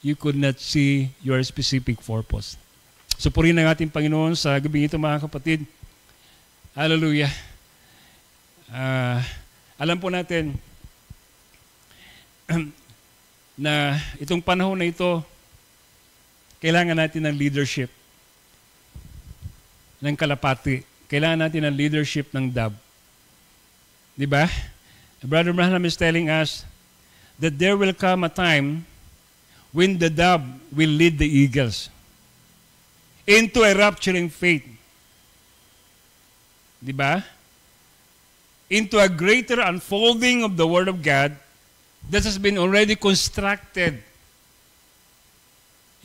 you could not see your specific purpose. So purihin ang ating Panginoon sa gabi ito, mga kapatid. Hallelujah. Alam po natin na itong panahon na ito, kailangan natin ng leadership ng kalapati. Kailangan natin ng leadership ng dove. Di ba? Brother Branham is telling us that there will come a time when the dove will lead the eagles into a rapturing faith. Di ba? Into a greater unfolding of the Word of God that has been already constructed.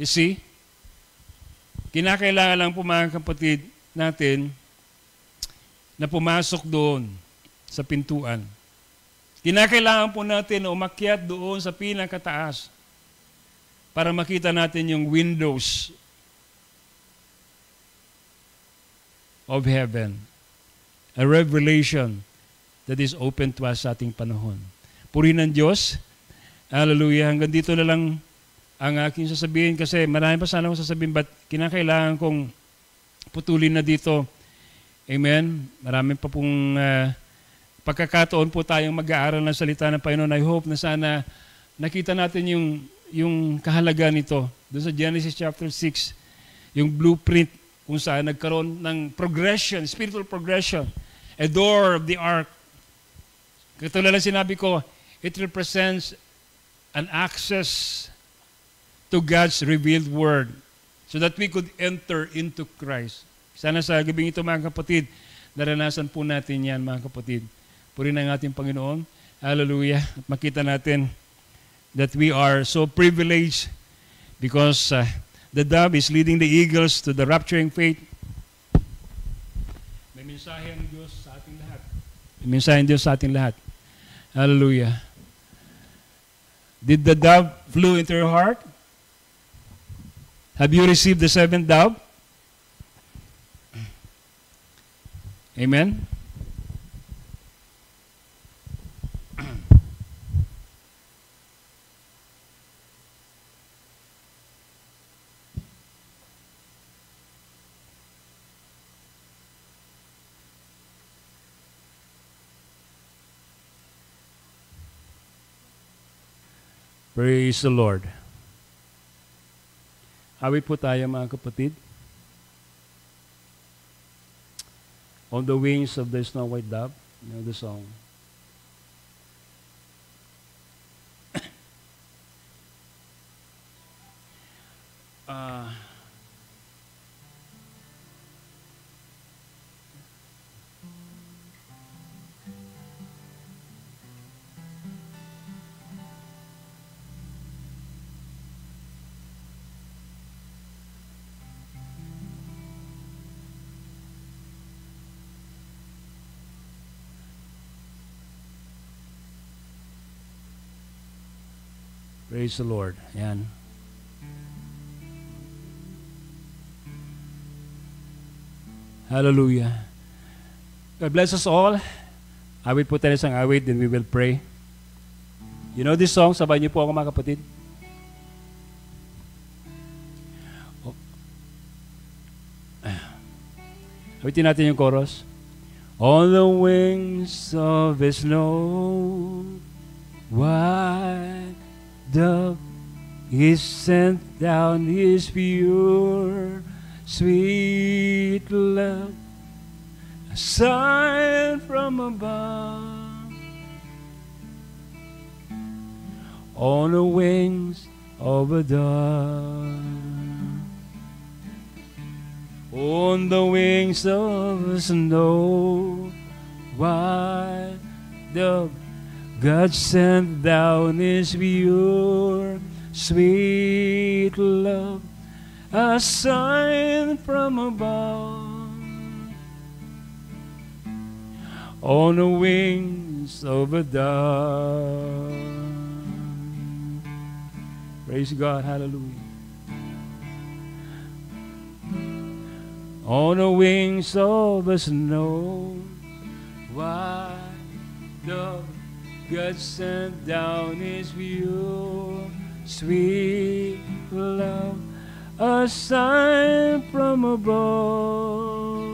You see? Kinakailangan lang po, mga kapatid natin na pumasok doon sa pintuan. Kinakailangan po natin na umakyat doon sa pinakataas para makita natin yung windows of heaven. A revelation that is open to us sa ating panahon. Purihin ng Diyos. Hallelujah. Hanggang dito na lang ang aking sasabihin kasi marami pa sana akong sasabihin but kinakailangan kong putulin na dito. Amen? Marami pa pong pagkakataon po tayong mag-aaral ng salita ng Panginoon. I hope na sana nakita natin yung kahalaga nito. Doon sa Genesis chapter 6, yung blueprint kung saan nagkaroon ng progression, spiritual progression, a door of the ark. Katulad lang sinabi ko, it represents an access to God's revealed word so that we could enter into Christ. Sana sa gabing ito mga kapatid, naranasan po natin yan mga kapatid. Purihin ang ating Panginoon. Hallelujah. At makita natin that we are so privileged because the dove is leading the eagles to the rapturing faith. May mensahe ang Diyos sa ating lahat. May mensahe ang Diyos sa ating lahat. Hallelujah. Did the dove flew into your heart? Have you received the seventh dove? Amen? Praise the Lord. Awit po tayo mga kapatid. On the wings of the snow white dove. You know the song. Praise the Lord. Yan. Hallelujah. God bless us all. Awit po tayo isang awit, then we will pray. You know this song? Sabay niyo po ako mga kapatid. Oh. Awitin natin yung chorus. On the wings of the snow, white dove is sent down his pure, sweet love, a sign from above. On the wings of a dove, on the wings of the snow, white dove, God sent down his pure, sweet love, a sign from above. On the wings of a dove. Praise God, hallelujah. On the wings of a snow, white dove, God sent down his pure, sweet love, a sign from above.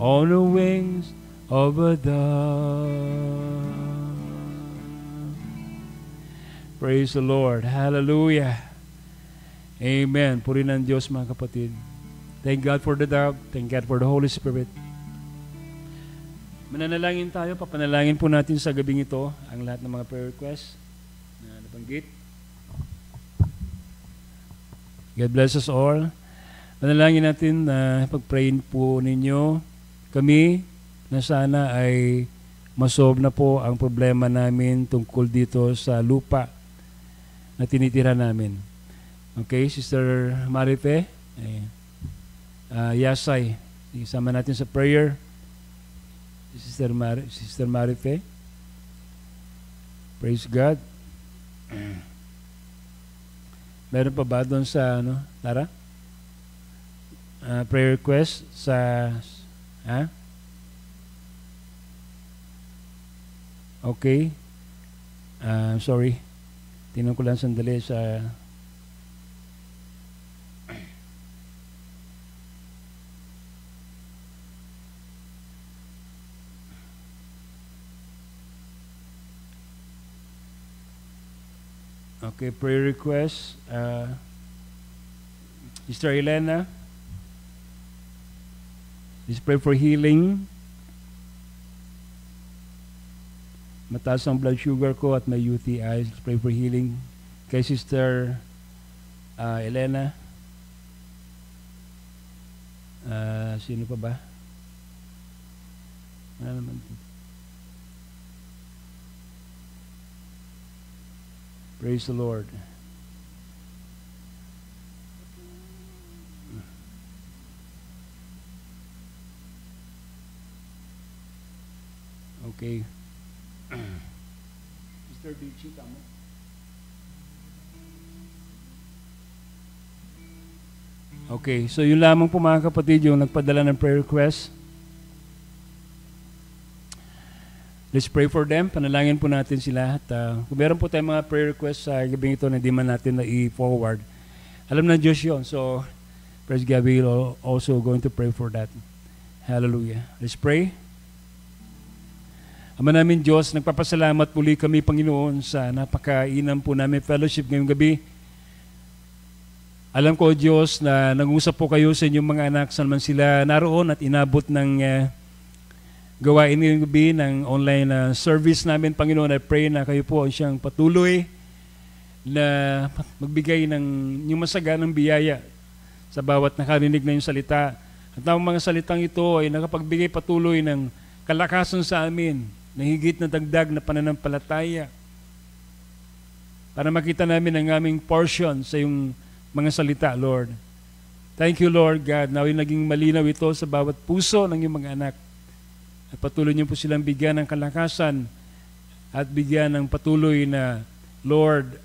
On the wings of a dove. Praise the Lord. Hallelujah. Amen. Purihin ang Diyos mga kapatid. Thank God for the dove. Thank God for the Holy Spirit. Mananalangin tayo, papanalangin po natin sa gabing ito ang lahat ng mga prayer requests na nabanggit. God bless us all. Manalangin natin na pag-prayin po ninyo kami na sana ay masolve na po ang problema namin tungkol dito sa lupa na tinitira namin. Okay, Sister Marife, Yasay, isama natin sa prayer. Sister Marife. Praise God. Meron pa ba doon sa Tara? Prayer request sa Okay. Sorry. Tingnan ko lang sandali sa okay, prayer request. Sister Elena, let's pray for healing. Mataas ang blood sugar ko at may UTI. Let's pray for healing. Kay Sister Elena. Sino pa ba? Ano naman? Praise the Lord. Okay. Mr. Bichi, tama? Okay, so yun lamang po mga kapatid yung nagpadala ng prayer request. Let's pray for them. Panalangin po natin sila. At kung meron po tayong mga prayer requests sa gabing ito na di man natin na i-forward, alam na Diyos yun. So, praise God, we're also going to pray for that. Hallelujah. Let's pray. Ama namin Diyos, nagpapasalamat muli kami Panginoon sa napakainam po namin fellowship ngayong gabi. Alam ko Diyos na nag-usap po kayo sa inyong mga anak saan man sila naroon at inabot ng gawain ngayong gabi ng online service namin Panginoon. I pray na kayo po siyang patuloy na magbigay ng yung masaganang biyaya sa bawat nakarinig na yung salita. At ang mga salitang ito ay nakapagbigay patuloy ng kalakasan sa amin, na higit na dagdag na pananampalataya para makita namin ang aming portion sa iyong mga salita, Lord. Thank you, Lord God, na naging malinaw ito sa bawat puso ng iyong mga anak. At patuloy niyo po silang bigyan ng kalakasan at bigyan ng patuloy na, Lord,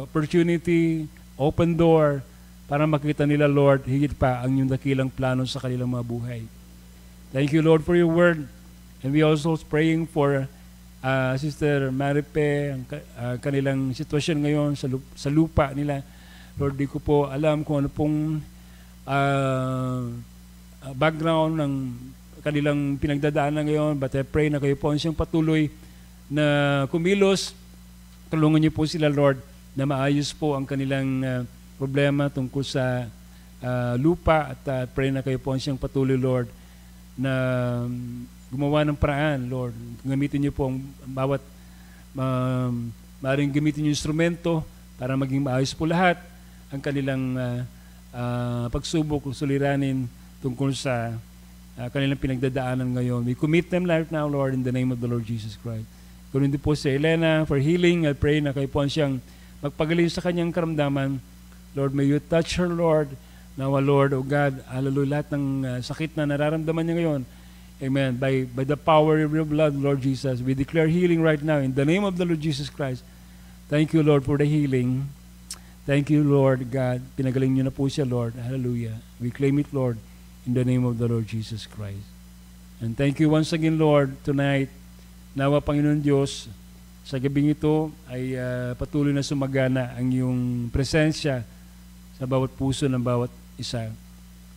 opportunity, open door, para makita nila, Lord, higit pa ang iyong dakilang plano sa kanilang mga buhay. Thank you, Lord, for your word. And we also praying for Sister Maripe, ang kanilang sitwasyon ngayon sa lupa nila. Lord, di ko po alam kung ano pong background ng kanilang pinagdadaanan ngayon, but I pray na kayo po siyang patuloy na kumilos. Tulungan niyo po sila, Lord, na maayos po ang kanilang problema tungkol sa lupa at pray na kayo po siyang patuloy, Lord, na gumawa ng paraan, Lord. Gamitin niyo po ang bawat maaaring gamitin yung instrumento para maging maayos po lahat ang kanilang pagsubok o suliranin tungkol sa kanilang pinagdadaanan ngayon. We commit them right now, Lord, in the name of the Lord Jesus Christ. Kung hindi po si Elena for healing, I pray na kayo po siyang magpagaling sa kanyang karamdaman. Lord, may you touch her, Lord. Now, Lord, O God, hallelujah, lahat ng sakit na nararamdaman niya ngayon, amen. By the power of your blood, Lord Jesus, we declare healing right now in the name of the Lord Jesus Christ. Thank you, Lord, for the healing. Thank you, Lord God. Pinagaling niyo na po siya, Lord. Hallelujah. We claim it, Lord, in the name of the Lord Jesus Christ. And thank you once again, Lord, tonight. Nawa, Panginoon Diyos, sa gabing ito ay patuloy na sumagana ang iyong presensya sa bawat puso ng bawat isa.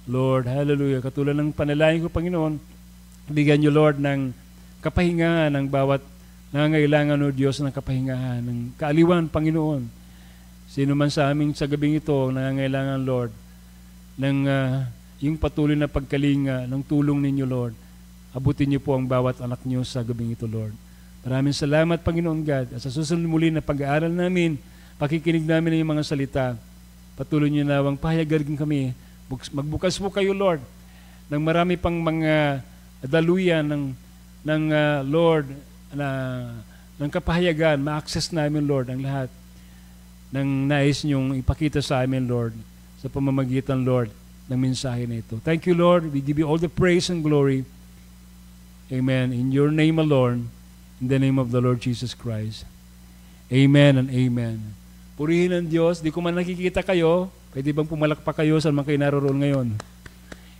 Lord, hallelujah. Katulad ng panalangin ko, Panginoon, bigyan niyo, Lord, ng kapahingahan ng bawat nangangailangan, O Diyos, ng kapahingahan, ng kaaliwan, Panginoon. Sino man sa aming sa gabing ito nangangailangan, Lord, ng yung patuloy na pagkalinga, ng tulong ninyo, Lord. Abutin niyo po ang bawat anak niyo sa gabing ito, Lord. Maraming salamat, Panginoon God. At sa susunod muli na pag-aaral namin, pakikinig namin ng iyong mga salita, patuloy niyo nawang pahayagan kami. Magbukas po kayo, Lord, ng marami pang mga daluyan ng Lord ng kapahayagan, ma-access namin, Lord, ang lahat ng nais niyong ipakita sa amin, Lord, sa pamamagitan, Lord, ng mensahe na ito. Thank you, Lord. We give you all the praise and glory. Amen. In your name alone, in the name of the Lord Jesus Christ. Amen and amen. Purihin ang Diyos. Di ko man nakikita kayo. Pwede bang pumalakpak kayo saan man kayo naroon ngayon?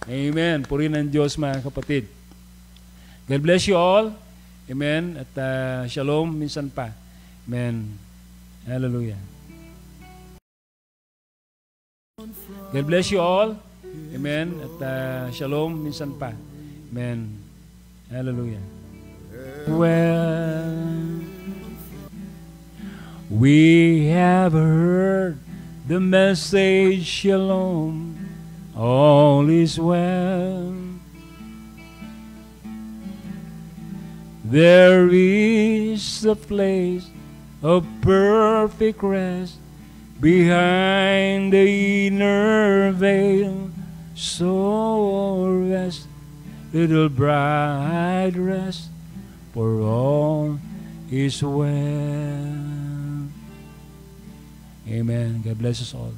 Amen. Purihin ang Diyos, mga kapatid. God bless you all. Amen. At shalom minsan pa. Amen. Hallelujah. God bless you all. Amen. At shalom minsan pa. Amen. Hallelujah. Well, we have heard the message, shalom, all is well. There is a place of perfect rest behind the inner veil. So rest, little bride, rest, for all is well. Amen. God bless us all.